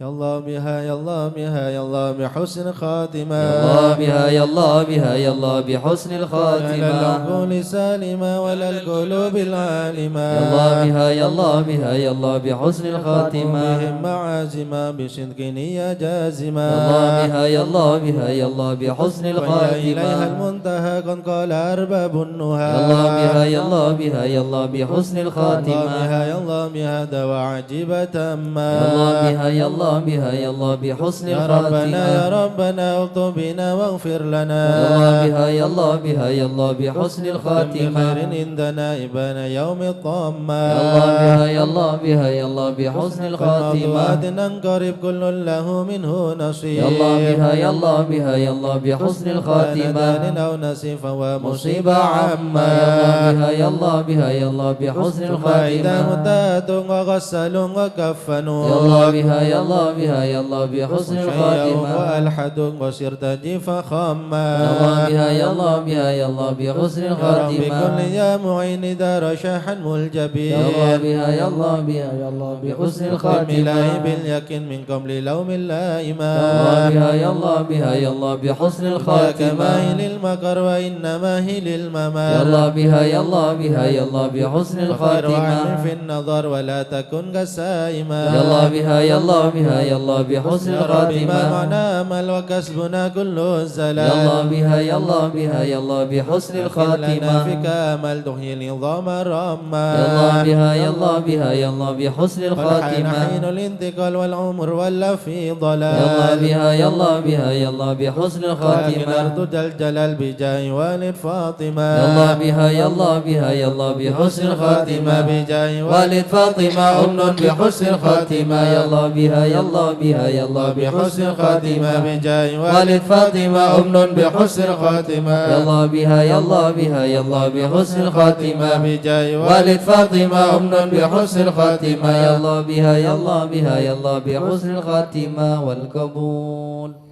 C: يا الله بها يا الله بها يا الله بحسن خاتمة
B: يا الله بها يا الله بها يا الله بحسن
C: على
B: الخاتمة
C: العقول سالمة ولا القلوب العالمة
B: يا الله بها يا الله بها يا الله بحسن الخاتمة
C: بهم معازمة بصدق نية جازمة
B: يا الله بها يا الله بها يا الله بحسن
C: وإليها
B: الخاتمة
C: المنتهى قد قال أرباب النهى
B: يا الله بها يا الله بها يا الله بحسن
C: يا الله
B: الخاتمة
C: بها يا الله بها دواء عجيبة ما
B: يا الله بها يا الله بها يا الله بحسن
C: يا ربنا يا
B: الخاتمة
C: ربنا اغفر بنا واغفر لنا
B: يا الله بها يا الله بها يا الله بحسن
C: بخير
B: الخاتمة
C: عندنا إبان يوم الطامة
B: يا الله بها يا الله بها يا الله بحسن الخاتمة
C: أدنى قريب كل له منه نصيب
B: يا الله بها يا الله بها يا الله بحسن الخاتمة
C: دان أو نسيف ومصيبة
B: مصيبة
C: عامة
B: عامة يا الله بها يا الله بحسن
C: فإذا
B: الخاتمة
C: متات وغسلوا وكفنوا
B: يا الله بها يا الله بها يا الله بحسن
C: شيئا
B: الخاتمة
C: وألحدوا وصرت جيفا خما
B: يا الله بها يا الله بها يا الله بحسن
C: يا رب
B: الخاتمة
C: كل يا معين دار شاحا ملجبين
B: يا الله بها يا الله بها يا الله بحسن الخاتمة
C: بالله باليقين من قبل لوم اللائمة
B: يا الله بها يا الله بها يا الله بحسن الخاتمة
C: كماهل المكر وإنما هي للممات
B: يا الله بها يا الله بها يا الله بحسن
C: خير
B: الخاتمة
C: وعن في النظر ولا تكن قسائما
B: يا الله بها يا الله بها يا الله بحسن
C: يا رب ما
B: الخاتمة
C: معنا عمل وكسبنا كل الزلال
B: يا الله بها يا الله بها يا الله بحسن
C: لنا
B: الخاتمة
C: فيك امل تحيي العظام الرمى
B: يا الله بها يا الله بها يا الله بحسن
C: والحين
B: الخاتمة
C: حين الانتقال والعمر ولا في ضلال
B: يا الله بها يا الله بها يا الله بحسن
C: لكن
B: الخاتمة
C: أرض الجلال بجاه والد فاطمة
B: يا الله بها يا الله بها يا الله بحسن الخاتمة
C: بجاه
B: والد فاطمة أمن بحسن الخاتمة يا الله بها يا الله بها يا الله بحسن الخاتمة
C: بجاه
B: والد فاطمة أمن بحسن
C: الخاتمة
B: يا الله بها يا الله بها يا الله بحسن الخاتمة
C: بجاه
B: والد فاطمة أمن بحسن الخاتمة يا الله بها يا الله بها يا الله بحسن الخاتمة والقبول.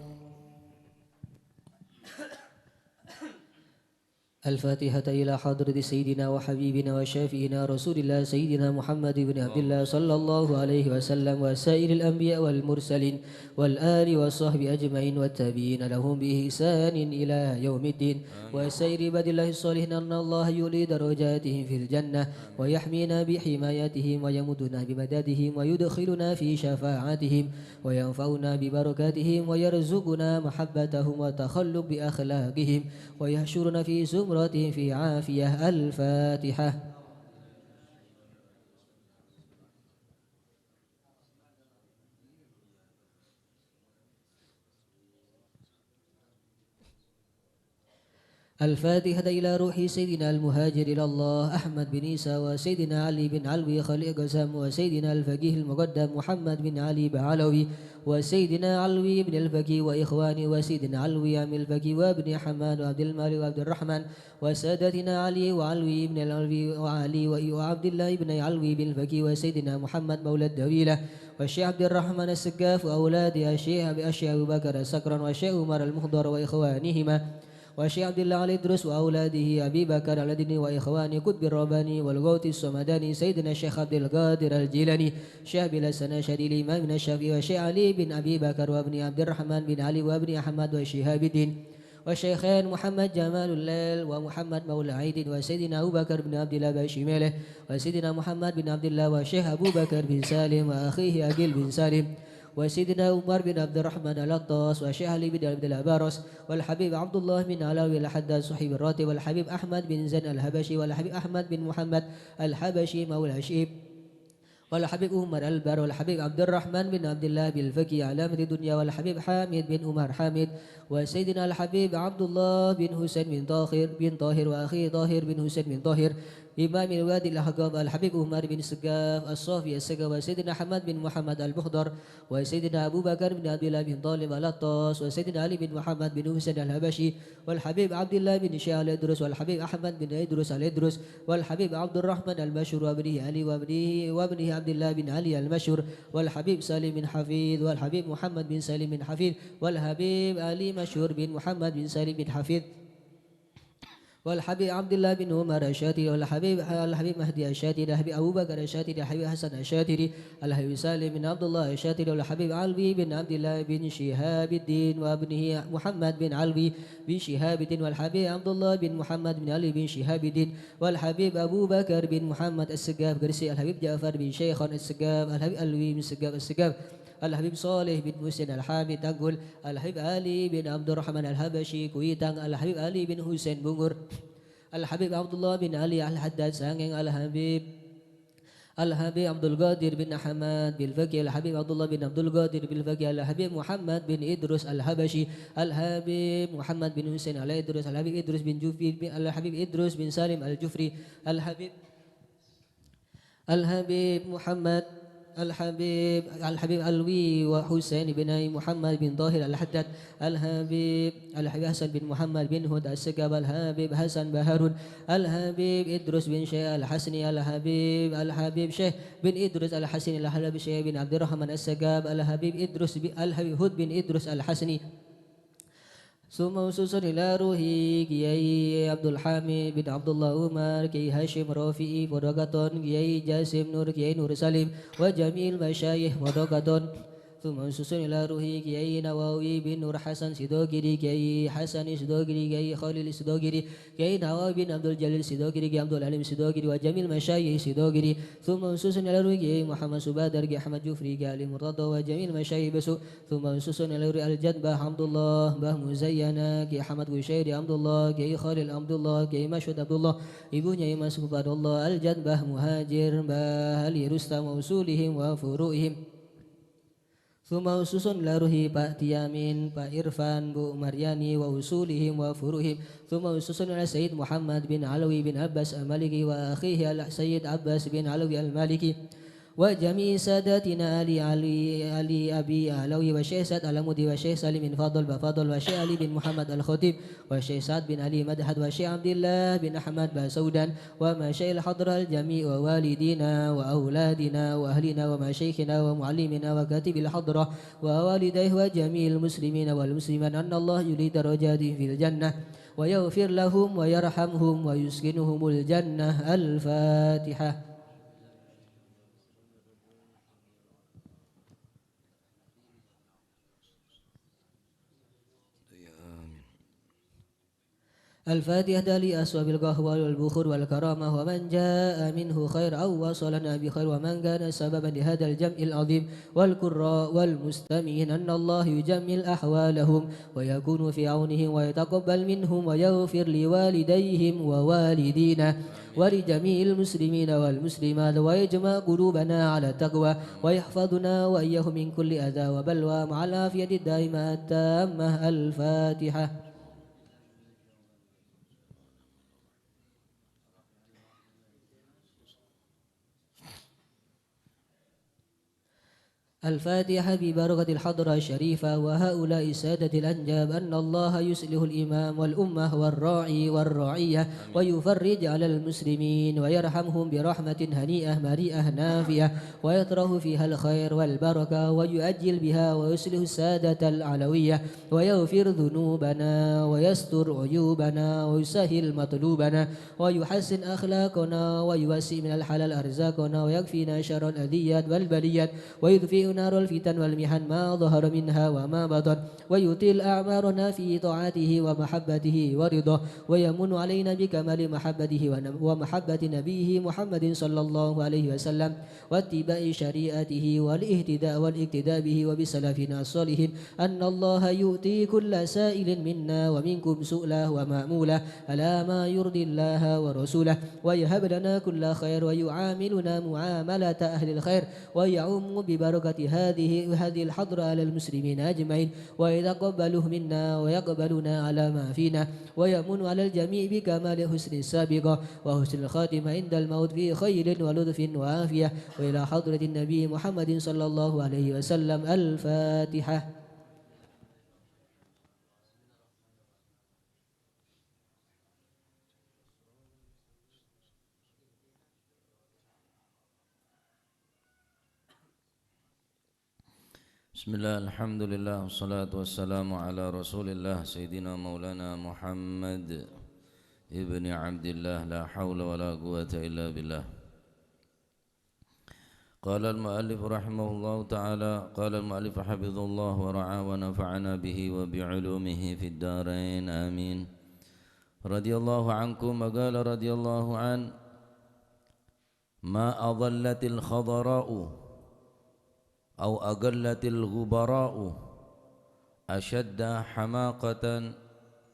D: الفاتحة إلى حضرة سيدنا وحبيبنا وشافينا رسول الله سيدنا محمد بن عبد الله صلى الله عليه وسلم وسائر الأنبياء والمرسلين والآل والصحب أجمعين والتابعين لهم بإحسان إلى يوم الدين وسائر عباد الله الصالحين أن الله يولي درجاتهم في الجنة ويحمينا بحمايتهم ويمدنا بمددهم ويدخلنا في شفاعتهم وينفعنا ببركاتهم ويرزقنا محبتهم وتخلق بأخلاقهم ويحشرنا في زمرتهم في عافية. الفاتحة. الفاتحة إلى روح سيدنا المهاجر إلى الله أحمد بن عيسى وسيدنا علي بن علوي خليل قسم وسيدنا الفقيه المقدم محمد بن علي بعلوي وسيدنا علوي بن الفقيه وإخواني وسيدنا علوي عم الفقيه وابن حماد وعبد المالك وعبد الرحمن وسادتنا علي وعلوي بن العلوي وعلي وعبد الله بن علوي بن الفقيه وسيدنا محمد مولى الدويلة والشيخ عبد الرحمن السقاف وأولاد الشيخ أبو بكر السكران والشيخ عمر المخضر وإخوانهما والشيخ عبد الله علي إدريس وأولاده أبي بكر الأدني وإخواني قطب الرباني والغوث الصمداني سيدنا الشيخ عبد القادر الجيلاني شيخ بلسنا شديد الإمام بن الشافعي والشيخ علي بن أبي بكر وابن عبد الرحمن بن علي وابن أحمد وشهاب الدين والشيخين محمد جمال الليل ومحمد مولى عيد وسيدنا أبو بكر بن عبد الله بشماله وسيدنا محمد بن عبد الله والشيخ أبو بكر بن سالم وأخيه أقيل بن سالم وسيدنا عمر بن عبد الرحمن الأطاس والشيخ علي بن عبد الأبارس والحبيب عبد الله بن علاوي الحداد صحيب الراتب والحبيب أحمد بن زين الهبشي والحبيب أحمد بن محمد الحبشي مولى شيب والحبيب عمر البر والحبيب عبد الرحمن بن عبد الله بالفقي علامة الدنيا والحبيب حامد بن عمر حامد وسيدنا الحبيب عبد الله بن حسين بن طاهر وأخيه طاهر بن حسين بن طاهر إمام الوادي الأحقاب الحبيب عمر بن السقاف الصافي السقاف وسيدنا حمد بن محمد البخضر وسيدنا أبو بكر بن عبد الله بن طالب الأطاس وسيدنا علي بن محمد بن حسين الهبشي والحبيب عبد الله بن شيخ الإدرس والحبيب أحمد بن إدرس الإدرس والحبيب عبد الرحمن المشهور وابنه علي وابنه عبد الله بن علي المشهور والحبيب سالم بن حفيظ والحبيب محمد بن سالم بن حفيظ والحبيب علي مشهور بن محمد بن سالم بن حفيظ والحبيب عبد الله بن عمر الشاتري والحبيب مهدي الشاتري الحبيب أبو بكر الشاتري الحبيب حسن الشاتري الحبيب سالم بن عبد الله الشاتري والحبيب علوي بن عبد الله بن شهاب الدين وابنه محمد بن علوي بن شهاب الدين والحبيب عبد الله بن محمد بن علي بن شهاب الدين والحبيب أبو بكر بن محمد السقاف قرسي الحبيب جعفر بن شيخ السقاف الحبيب علوي بن السقاف الحبيب صالح بن محسن الحامي تنقل الحبيب علي بن عبد الرحمن الحبشي كويتان الحبيب علي بن حسين بنغر الحبيب عبد الله بن علي الحداد سانغين الحبيب عبد القادر بن حماد بالفقي الحبيب عبد الله بن عبد القادر بالفقي الحبيب محمد بن إدرس الحبشي الحبيب محمد بن حسين على إدرس الحبيب إدرس بن جوفي الحبيب إدرس بن سالم الجفري الحبيب محمد الحبيب علوي وحسين بن محمد بن طاهر الحداد الحبيب حسن بن محمد بن هود السقاف الحبيب حسن بهارون الحبيب إدرس بن شيخ الحسني الحبيب شيخ بن إدرس الحسني الحبيب شيخ بن عبد الرحمن السقاف الحبيب هود بن إدرس الحسني ثم وصوصا إلى روحي كيai عبد الحميد بن عبد الله عمر كيai هاشم رافعي ودقاتون كيai جاسم نور كيai نور سليم وجميع المشايخ ودقاتون ثم وصوصا إلى روحي كيai نواوي بن نور حسن سيدوغري كيai حسن سيدوغري كيai خالد سيدوغري كيai نواوي بن عبد الجليل سيدوغري كيai عبد العليم سيدوغري وجميع المشايخ سيدوغري ثم وصوصا إلى روحي كيai محمد سبادر كيai أحمد جفري كيai علي مرتضى وجميع المشايخ بسوء ثم وصوصا إلى روحي الجد باه عبد الله باه مزينة كيai أحمد وشيري عبد الله كيai خالد عبد الله كيai مشهد عبد الله ibunya Imam Subhanallah al-Jad bah Muhajir bah Ali Rustam wa usulihim wa furu'ihim Thumma ususun laruhi Pak Tiamin, Pak Irfan, Bu Maryani wa usulihim wa furuhim. Thumma ususun ala Sayyid Muhammad bin Alawi bin Abbas al-Maliki wa akhihi al-Sayyid Abbas bin Alawi al-Maliki. وجميع ساداتنا علي أبي علوي والشيخ سعد العمودي والشيخ سالم بن فاضل والشيخ علي بن محمد الخطيب والشيخ سعد بن علي مدحت والشيخ عبد الله بن أحمد بسودان ومشايخ الحضرة الجميع ووالدينا وأولادنا وأهلنا ومشايخنا ومعلمنا وكاتب الحضرة ووالديه وجميع المسلمين والمسلمات أن الله يريد درجاتهم في الجنة ويغفر لهم ويرحمهم ويسكنهم الجنة. الفاتحة. الفاتحة لأصحاب القهوة والبخور والكرامة ومن جاء منه خير أو وصلنا بخير ومن كان سببا لهذا الجمع العظيم والقراء والمستمعين أن الله يجمل أحوالهم ويكون في عونهم ويتقبل منهم ويغفر لوالديهم ووالدينا ولجميع المسلمين والمسلمات ويجمع قلوبنا على التقوى ويحفظنا وإياهم من كل أذى وبلوى مع العافية الدائمة التامة. الفاتحة. الفاتحة ببركة الحضرة الشريفة وهؤلاء السادة الأنجاب أن الله يصلح الإمام والأمة والراعي والراعية ويفرج على المسلمين ويرحمهم برحمة هنيئة مريئة نافية ويطرح فيها الخير والبركة ويؤجل بها ويصلح السادة العلوية ويغفر ذنوبنا ويستر عيوبنا ويسهل مطلوبنا ويحسن أخلاقنا ويوسع من الحلال أرزاقنا ويكفينا شر الأذيات والبليات ويدفئنا نار الفتن والمحن ما ظهر منها وما بطن ويطيل أعمارنا في طاعته ومحبته ورضاه ويمن علينا بكمال محبته ومحبة نبيه محمد صلى الله عليه وسلم واتباع شريعته والاهتداء والاقتداء به وبسلفنا الصالحين أن الله يؤتي كل سائل منا ومنكم سؤله ومأموله على ما يرضي الله ورسوله ويهب لنا كل خير ويعاملنا معاملة أهل الخير ويعم ببركة هذه الحضرة على المسلمين أجمعين ويتقبله منا ويقبلنا على ما فينا ويمن على الجميع بكمال حسن السابقة وحسن الخاتمة عند الموت في خير ولطف وعافية وإلى حضرة النبي محمد صلى الله عليه وسلم. الفاتحة.
A: Bismillah, alhamdulillah, wassalatu wassalamu ala rasulillah Sayyidina maulana Muhammad ibni Abdillah, la hawla wa la quwata illa billah. Qala al-muallif rahimahullahu ta'ala, qala al-muallif hafidhullah wa ra'a wa nafa'ana bihi wa bi'ulumihi fid darain, amin. Radiyallahu ankum, qala radiyallahu an, ma adhallatil khadara'u أو أقلت الغبراء أشد حماقة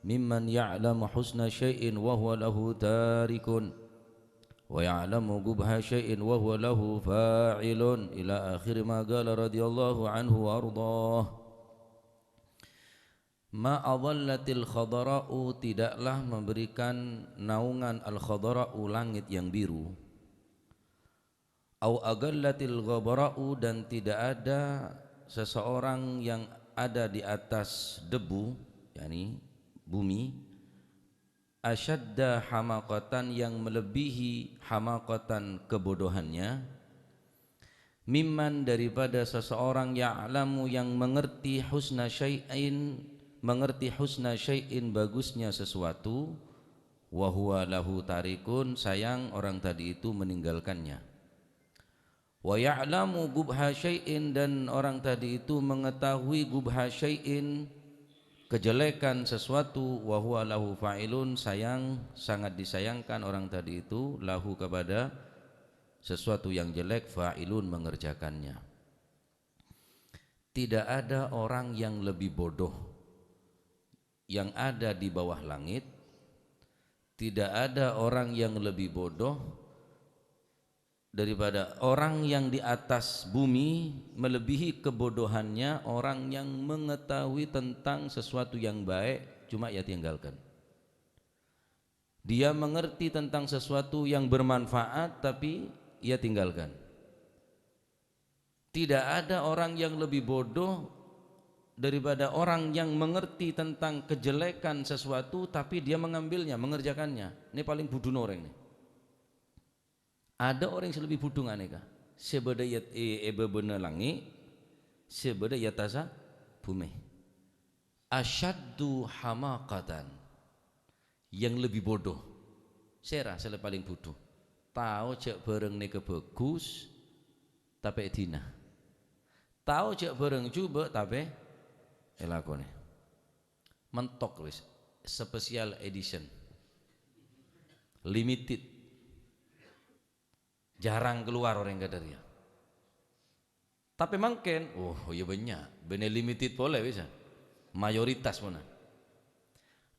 A: ممن يعلم حسن شيء وهو له تارك ويعلم قبح شيء وهو له فاعل إلى آخر ما قال رضي الله عنه وأرضاه. Ma adhallatil khadara'u, tidaklah memberikan naungan al-khadara'u, langit yang biru. Au agallatil ghabara'u, dan tidak ada seseorang yang ada di atas debu, yakni bumi, asyadda hamaqatan, yang melebihi hamaqatan kebodohannya, mimman, daripada seseorang, ya'lamu, yang mengerti husna syai'in, mengerti husna syai'in, bagusnya sesuatu, wa huwa lahu tarikun, sayang orang tadi itu meninggalkannya. Wa ya'lamu gubha syai'in, dan orang tadi itu mengetahui gubha syai'in, kejelekan sesuatu, wa huwa lahu fa'ilun, sayang, sangat disayangkan orang tadi itu, lahu, kepada sesuatu yang jelek, fa'ilun, mengerjakannya. Tidak ada orang yang lebih bodoh yang ada di bawah langit, tidak ada orang yang lebih bodoh daripada orang yang di atas bumi, melebihi kebodohannya orang yang mengetahui tentang sesuatu yang baik, cuma ia tinggalkan. Dia mengerti tentang sesuatu yang bermanfaat, tapi ia tinggalkan. Tidak ada orang yang lebih bodoh daripada orang yang mengerti tentang kejelekan sesuatu, tapi dia mengambilnya, mengerjakannya. Ini paling bodoh orang ini. Ada orang yang lebih bodoh aneka, sebeda yat bener langi, sebeda yatasa bumi. Asyaddu hamaqatan, yang lebih bodoh. Saya rasa paling bodoh. Tahu cek bareng ni kebagus, tapi dina. Tahu cek bareng coba, tapi elakone. Mentok wis, special edition, limited. Jarang keluar orang kadarnya. Tapi mungkin, oh iya banyak, bener limited boleh bisa, mayoritas mana.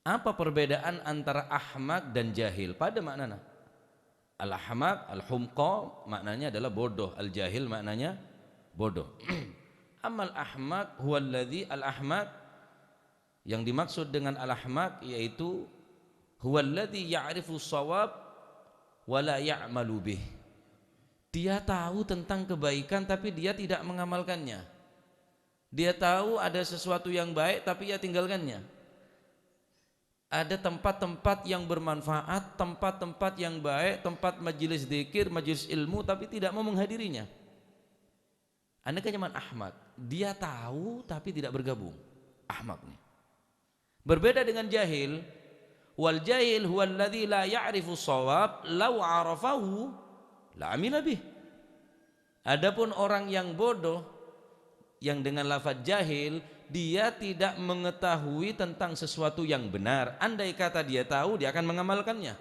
A: Apa perbedaan antara ahmak dan jahil pada maknanya? Al-ahmak, al-humqa maknanya adalah bodoh, al-jahil maknanya bodoh. Amal ahmak huwallazi, al-ahmak yang dimaksud dengan al-ahmak yaitu huwallazi ya'rifu shawab wa la ya'malu bih. Dia tahu tentang kebaikan tapi dia tidak mengamalkannya. Dia tahu ada sesuatu yang baik tapi dia tinggalkannya. Ada tempat-tempat yang bermanfaat, tempat-tempat yang baik, tempat majelis zikir, majelis ilmu, tapi tidak mau menghadirinya. Anda kan zaman ahmak, dia tahu tapi tidak bergabung. Ahmak nih. Berbeda dengan jahil. Wal jahil huwa alladhi la ya'rifu shawab law 'arafahu la amila bih. Adapun orang yang bodoh, yang dengan lafaz jahil dia tidak mengetahui tentang sesuatu yang benar. Andai kata dia tahu, dia akan mengamalkannya.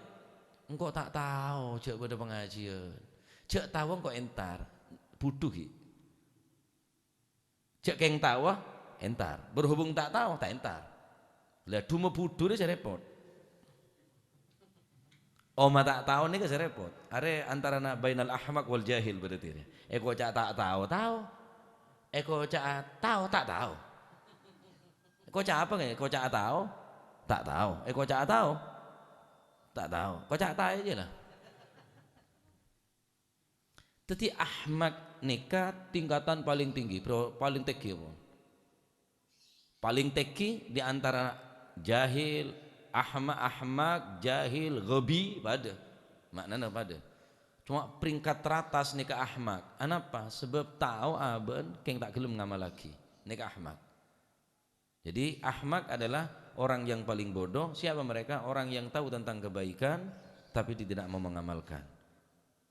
A: Engkau tak tahu, cek pada pengajian. Cek tahu engkau entar, butuh. Cek keng tahu, entar. Berhubung tak tahu, tak entar. Lah cuma butuh dia repot. Oma tak tahu nih kasih repot. Are antara bainal ahmak wal jahil berarti. Eko cak tak tahu, tahu. Eko cak tahu, tak tahu. Eko cak apa nggak? Eko cak tahu, tak tahu. Eko cak tahu, tak tahu. Eko cak tahu aja lah. Jadi ahmak nikah tingkatan paling tinggi, paling tinggi. Paling tinggi di antara jahil, ahmak, jahil, ghabi pada. Maknanya pada. Cuma peringkat teratas nikah ahmak. Kenapa? Sebab tahu aben keng tak gelem ngamal lagi. Nikah ahmak. Jadi ahmak adalah orang yang paling bodoh. Siapa mereka? Orang yang tahu tentang kebaikan tapi tidak mau mengamalkan.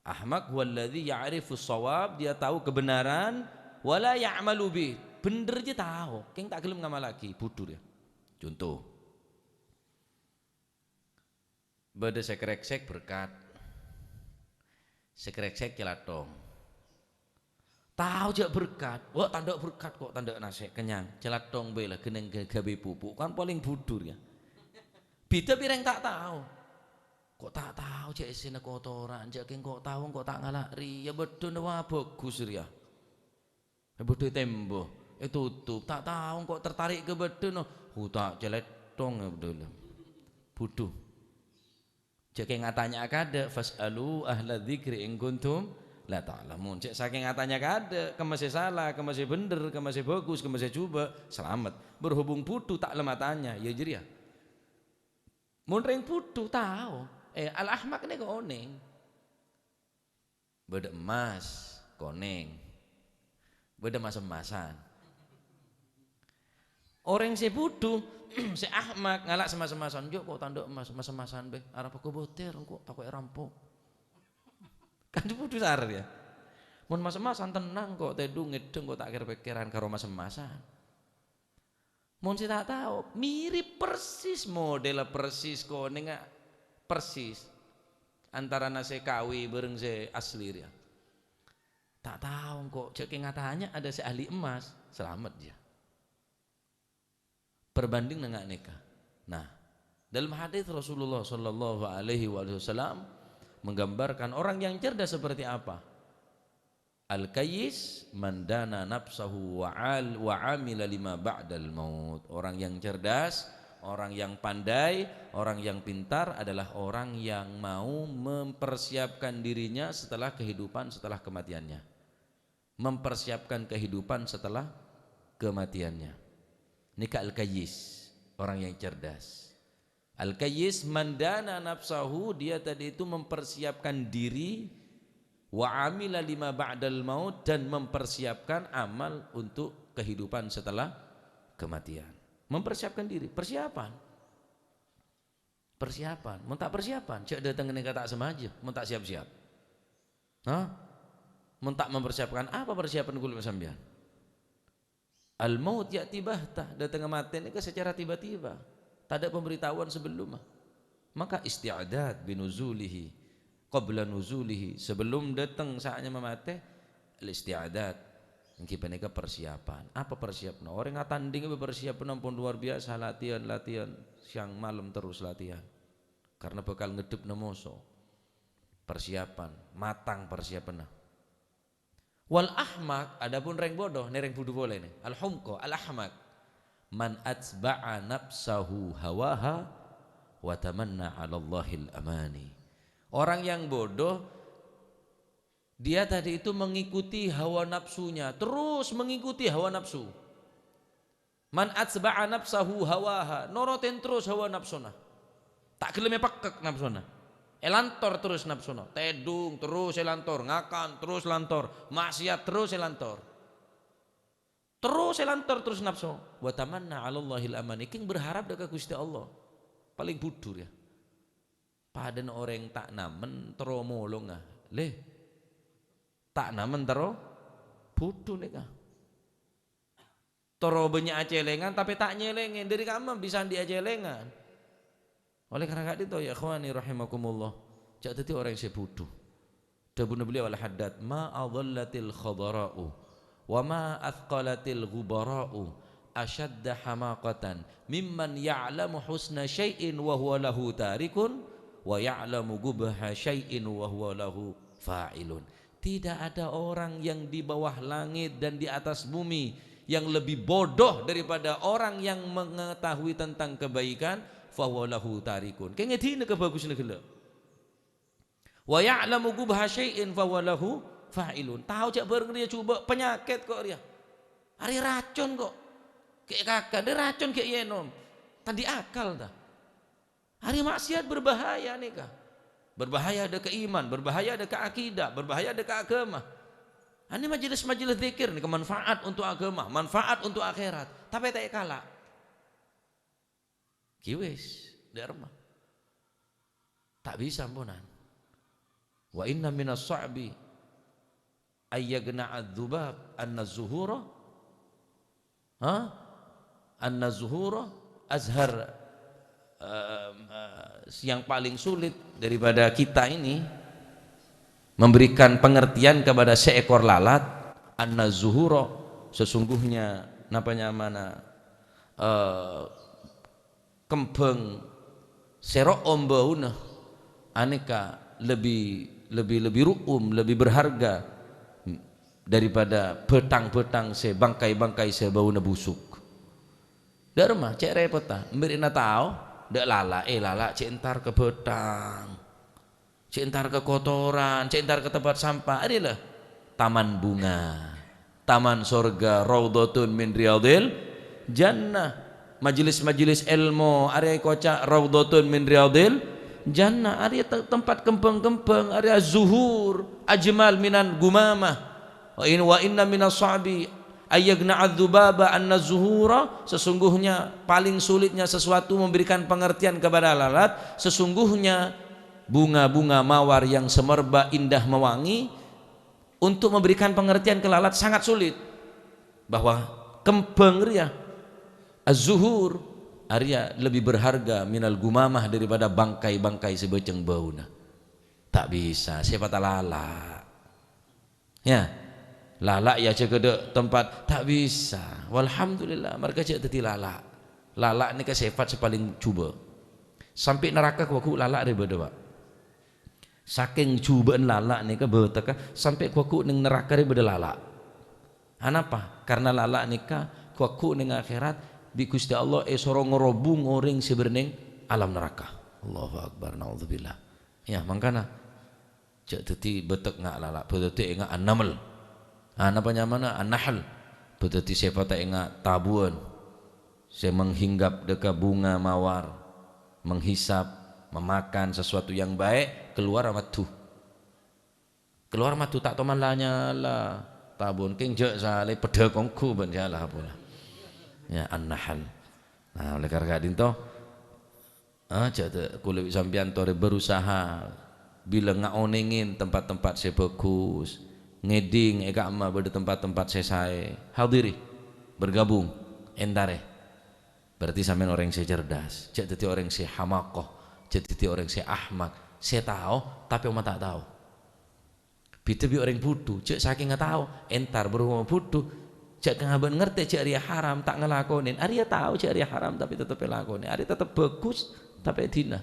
A: Ahmak huwallazi ya'rifu shawab, dia tahu kebenaran wala ya'malu bih. Bener aja tahu, keng tak gelem ngamal lagi, bodoh dia. Contoh. Bade sekrek-sek berkat. Sekrek-sek celatong. Tahu jak berkat, wah tanda berkat kok tanda nasi kenyang. Celatong bela geneng gawe pupuk kan paling bodoh ya. Bida pireng tak tahu. Kok tak tahu cek isine kotoran, cek kok tahu kok tak ngalakri. Ya bedo wah bagus ya. Ya bedo tembo, tutup. Tak tahu kok tertarik ke bedo no. Tak celetong ya bedo. Bodoh. Cek ngatanya kada fasalu ahla dzikri in kuntum la ta'lamun. Cek saking ngatanya kada, kemase salah, kemase bener, kemase bagus, kemase coba, selamat. Berhubung bodoh tak lematanya, ya jadi ya. Mun ring bodoh tahu. Al-ahmak ini koneng. Beda emas, koneng. Beda emas-emasan. Orang si bodoh, si ahmak ngalak semas-emasan. Yuk kok tanda emas, emas-emasan be. Arab aku botir, kok takut rampok. Kan bodoh sar ya. Mun emas-emasan tenang kok, tedung ngedeng kok tak kira-pikiran karo emas-emasan. Mun si tak tahu, mirip persis model persis koneng persis antara nasi kawi bareng si asli ya. Tak tahu kok cek ngatanya ada si ahli emas, selamat dia. Perbanding dengan nikah. Nah, dalam hadis Rasulullah Shallallahu Alaihi Wasallam menggambarkan orang yang cerdas seperti apa. Al-kayyis mandana nafsahu wa amila lima ba'dal maut. Orang yang cerdas, orang yang pandai, orang yang pintar adalah orang yang mau mempersiapkan dirinya setelah kehidupan setelah kematiannya. Mempersiapkan kehidupan setelah kematiannya. Nikah al-kayyis, orang yang cerdas. Al-kayyis mandana nafsahu, dia tadi itu mempersiapkan diri, wa amila lima ba'dal maut, dan mempersiapkan amal untuk kehidupan setelah kematian. Mempersiapkan diri, persiapan. Persiapan, mau tak persiapan, cek datang ke tak semaja, mau tak siap-siap. Mau tak mempersiapkan apa persiapan kulit sambian? Al-maut ya'ti bahtah, datang kematian ini secara tiba-tiba, tak ada pemberitahuan sebelum. Maka isti'adat binuzulihi qabla nuzulihi, sebelum datang saatnya memati, al-isti'adat ngkipen persiapan. Apa persiapan? Orang ngatanding persiapan pun luar biasa, latihan siang malam terus latihan. Karena bakal ngedep nemoso. Persiapan, matang persiapan. Wal ahmak, adapun reng bodoh, reng bodoh boleh nih. Al-humqa, al-ahmak, man atsba'a nafsahu hawaha wa tamanna 'ala Allahil amani. Orang yang bodoh, dia tadi itu mengikuti hawa nafsunya, terus mengikuti hawa nafsu. Man atsba'a nafsahu hawaha, noroten terus hawa nafsuna. Tak gelem pekek nafsuna. Elantor terus nafsuna, tedung terus elantor, ngakan terus lantor, maksiat terus elantor. Terus elantor terus nafsu. Wa tamanna 'ala Allahil amani, king berharap dekat Gusti Allah. Paling budur ya. Padan orang tak namen tero molong ah. Leh. Tak namen tero budu nek ah. Toro banyak acelengan tapi tak nyelengin dari kamu bisa diacelengan. Oleh karena itu ya ikhwani rahimakumullah, jak dadi orang yang bodoh. Dawuh beliau al-Haddad, ma adhallatil khadara'u wa ma athqalatil ghubara'u ashadda hamaqatan mimman ya'lamu husna syai'in wa huwa lahu tarikun wa ya'lamu gubha syai'in wa huwa lahu fa'ilun. Tidak ada orang yang di bawah langit dan di atas bumi yang lebih bodoh daripada orang yang mengetahui tentang kebaikan fa huwa lahu tarikun. Kengge dina kebagusan gelo. Wa ya'lamu gubha syai'in fa huwa lahu fa'ilun. Tahu cak bareng dia coba penyakit kok dia. Ari racun kok. Kayak kakak dia racun kayak yenom. Tadi akal dah. Hari maksiat berbahaya nih kah? Berbahaya ada ke iman, berbahaya ada ke akidah, berbahaya ada ke agama. Ini majelis-majelis zikir nih, kemanfaat untuk agama, manfaat untuk akhirat. Tapi tak kalah. Kiwis, derma. Tak bisa ampunan. Wa inna minas sa'bi ayyagna adzubab anna-zuhura anna-zuhura azhar. Yang paling sulit daripada kita ini memberikan pengertian kepada seekor lalat, anna-zuhura, sesungguhnya napanya mana kembang serok ombauna aneka lebih ru'um, lebih berharga daripada betang-betang bangkai-bangkai bauna busuk. Darma cek repot ta, mbirina tahu dak lala cek entar ke betang, cek entar ke kotoran, cek entar ke tempat sampah. Adalah taman bunga, taman surga, raudhatun min riyadil jannah, majelis-majelis ilmu, area kocak raudhatun min riyadil jannah, area tempat kembang-kembang, area zuhur ajmal minan gumamah. Wa inna minas sa'bi ayyagna adzubaba anna-zuhura, sesungguhnya paling sulitnya sesuatu memberikan pengertian kepada lalat, sesungguhnya bunga-bunga mawar yang semerbak indah mewangi, untuk memberikan pengertian ke lalat sangat sulit bahwa kembang ria az-zuhur arya lebih berharga minal gumamah daripada bangkai-bangkai sebeceng bauna. Tak bisa, siapa tak lala ya, lala ya cek tempat tak bisa. Walhamdulillah mereka cek teti lala. Lala ni ke sifat sepaling cuba. Sampai neraka kuaku lala daripada pak. Saking cubaan lala ni ke betaka sampai kuaku neng neraka daripada lala. Kenapa? Karena lala ni ke kuaku neng akhirat di Gusti Allah sorong ngerobung orang sebenarnya alam neraka. Allahu akbar, naudzubillah. Ya makana cek teti betek ngak lala, betek ngak an-naml. Apa namanya an-nahl, berarti siapa tak ingat tabuan, saya menghinggap dekat bunga mawar, menghisap, memakan sesuatu yang baik, keluar matu tak teman lah tabun king jek sale pedekongku benjalah pula ya an-nahl. Nah oleh karena itu cek kulit sampian tore berusaha bila ngaonengin tempat-tempat saya bagus, ngeding eka amma pada tempat-tempat saya hadiri bergabung entare berarti sampean orang yang cerdas, cek teti orang yang hamakoh, cek teti orang yang ahmak, saya tahu tapi oma tak tahu. Bita bi orang bodoh, cek saking nggak tahu entar berumah bodoh, cek ngaben ngerti cek dia haram tak ngelakonin, Arya tahu cek dia haram tapi tetap ngelakonin, Arya tetap bagus tapi dina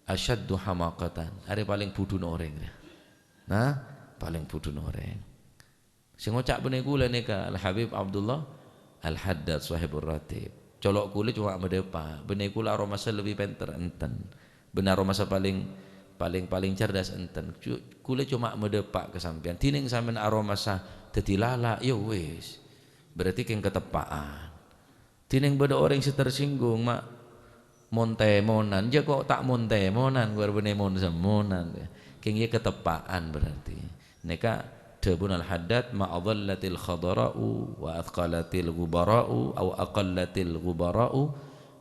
A: asyaddu hamakatan, Arya paling bodoh orang dia. Nah paling bodoh orang. Sing ngocak benih kula nika Al Habib Abdullah Al Haddad Sahibur Ratib. Colok kula cuma medepa. Benih kula aromasa lebih pinter enten. Benar aromasa paling cerdas enten. Kula cuma medepa ke sampean. Tining sampean aromasa dadi lala ya wis. Berarti keng ketepaan. Tining beda orang yang tersinggung mak montemonan. Ja kok tak montemonan gua benih mon semonan. Keng ye ketepaan berarti. Neka dabun al-Haddad ma'adhallatil khadara'u wa athqalatil ghubara'u au aqallatil ghubara'u,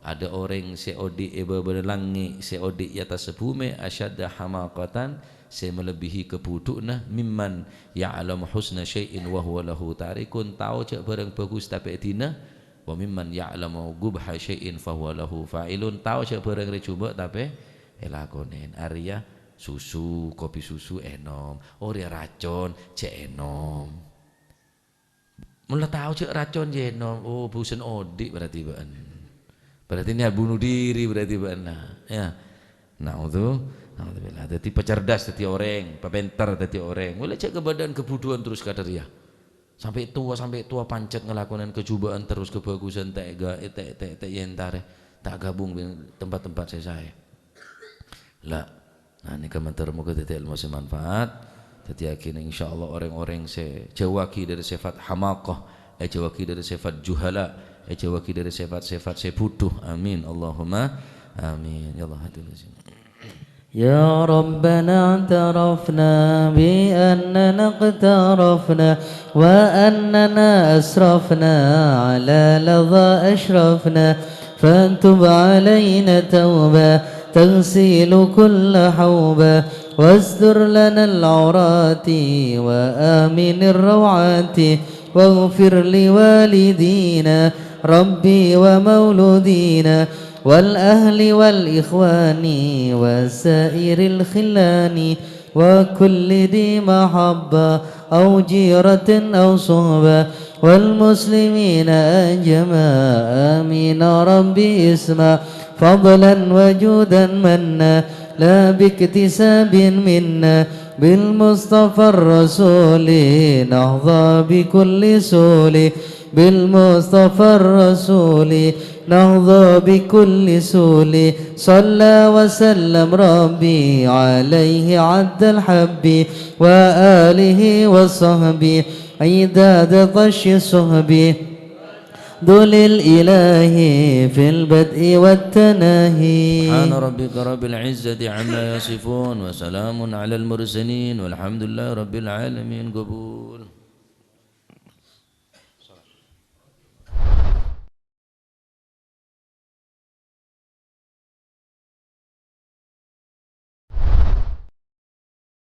A: ada orang seodi eba berlangi seodi atas bumi asyadda hamaqatan saya melebihi kepudukna mimman ya'lamu husna syai'in wa huwa lahu tarikun, tahu cak barang bagus tapi tina, wa mimman ya'lamu gubha syai'in fa huwa lahu fa'ilun, tahu cak barang recuba tapi elakonen. Arya susu, kopi susu enom, ora racun cek enom. Mula tahu cek racun je enom, oh busen odik berarti baan. Berarti ini bunuh diri berarti baan. Ya. Alhamdulillah. Jadi pecerdas tadi orang, pepenter tadi orang. Mulai cek kebadan kebuduan terus kadar ya. Sampai tua pancet ngelakukan kecubaan terus kebagusan tak yentare tak gabung tempat-tempat saya. Lah, nah ini komentar moga tadi ilmu semanfaat. Jadi akhirnya insyaallah orang-orang saya jawaki dari sifat hamaqah, jawaki dari sifat juhala, jawaki dari sifat-sifat saya butuh. Amin. Allahumma amin. Ya Allah hadirin.
B: يا ربنا اعترفنا بأننا اقترفنا وأننا أسرفنا على لظى أشرفنا فانتب علينا توبة تغسل كل حوبة واستر لنا العورات وآمن الروعات واغفر لوالدينا ربي ومولودينا والأهل والإخوان وسائر الخلان وكل ذي محبة أو جيرة أو صحبة والمسلمين أجمع آمين ربي اسمع فضلا وجودا منا لا باكتساب منا بالمصطفى الرسول نهضى بكل سول بالمصطفى الرسول نهضى بكل سول صلى وسلم ربي عليه عد الحب وآله وصحبه عداد طش صحبه ذل الإله في البدء والتناهي
A: سبحان ربك رب العزة عما يصفون وسلام على المرسلين والحمد لله رب العالمين. قبول.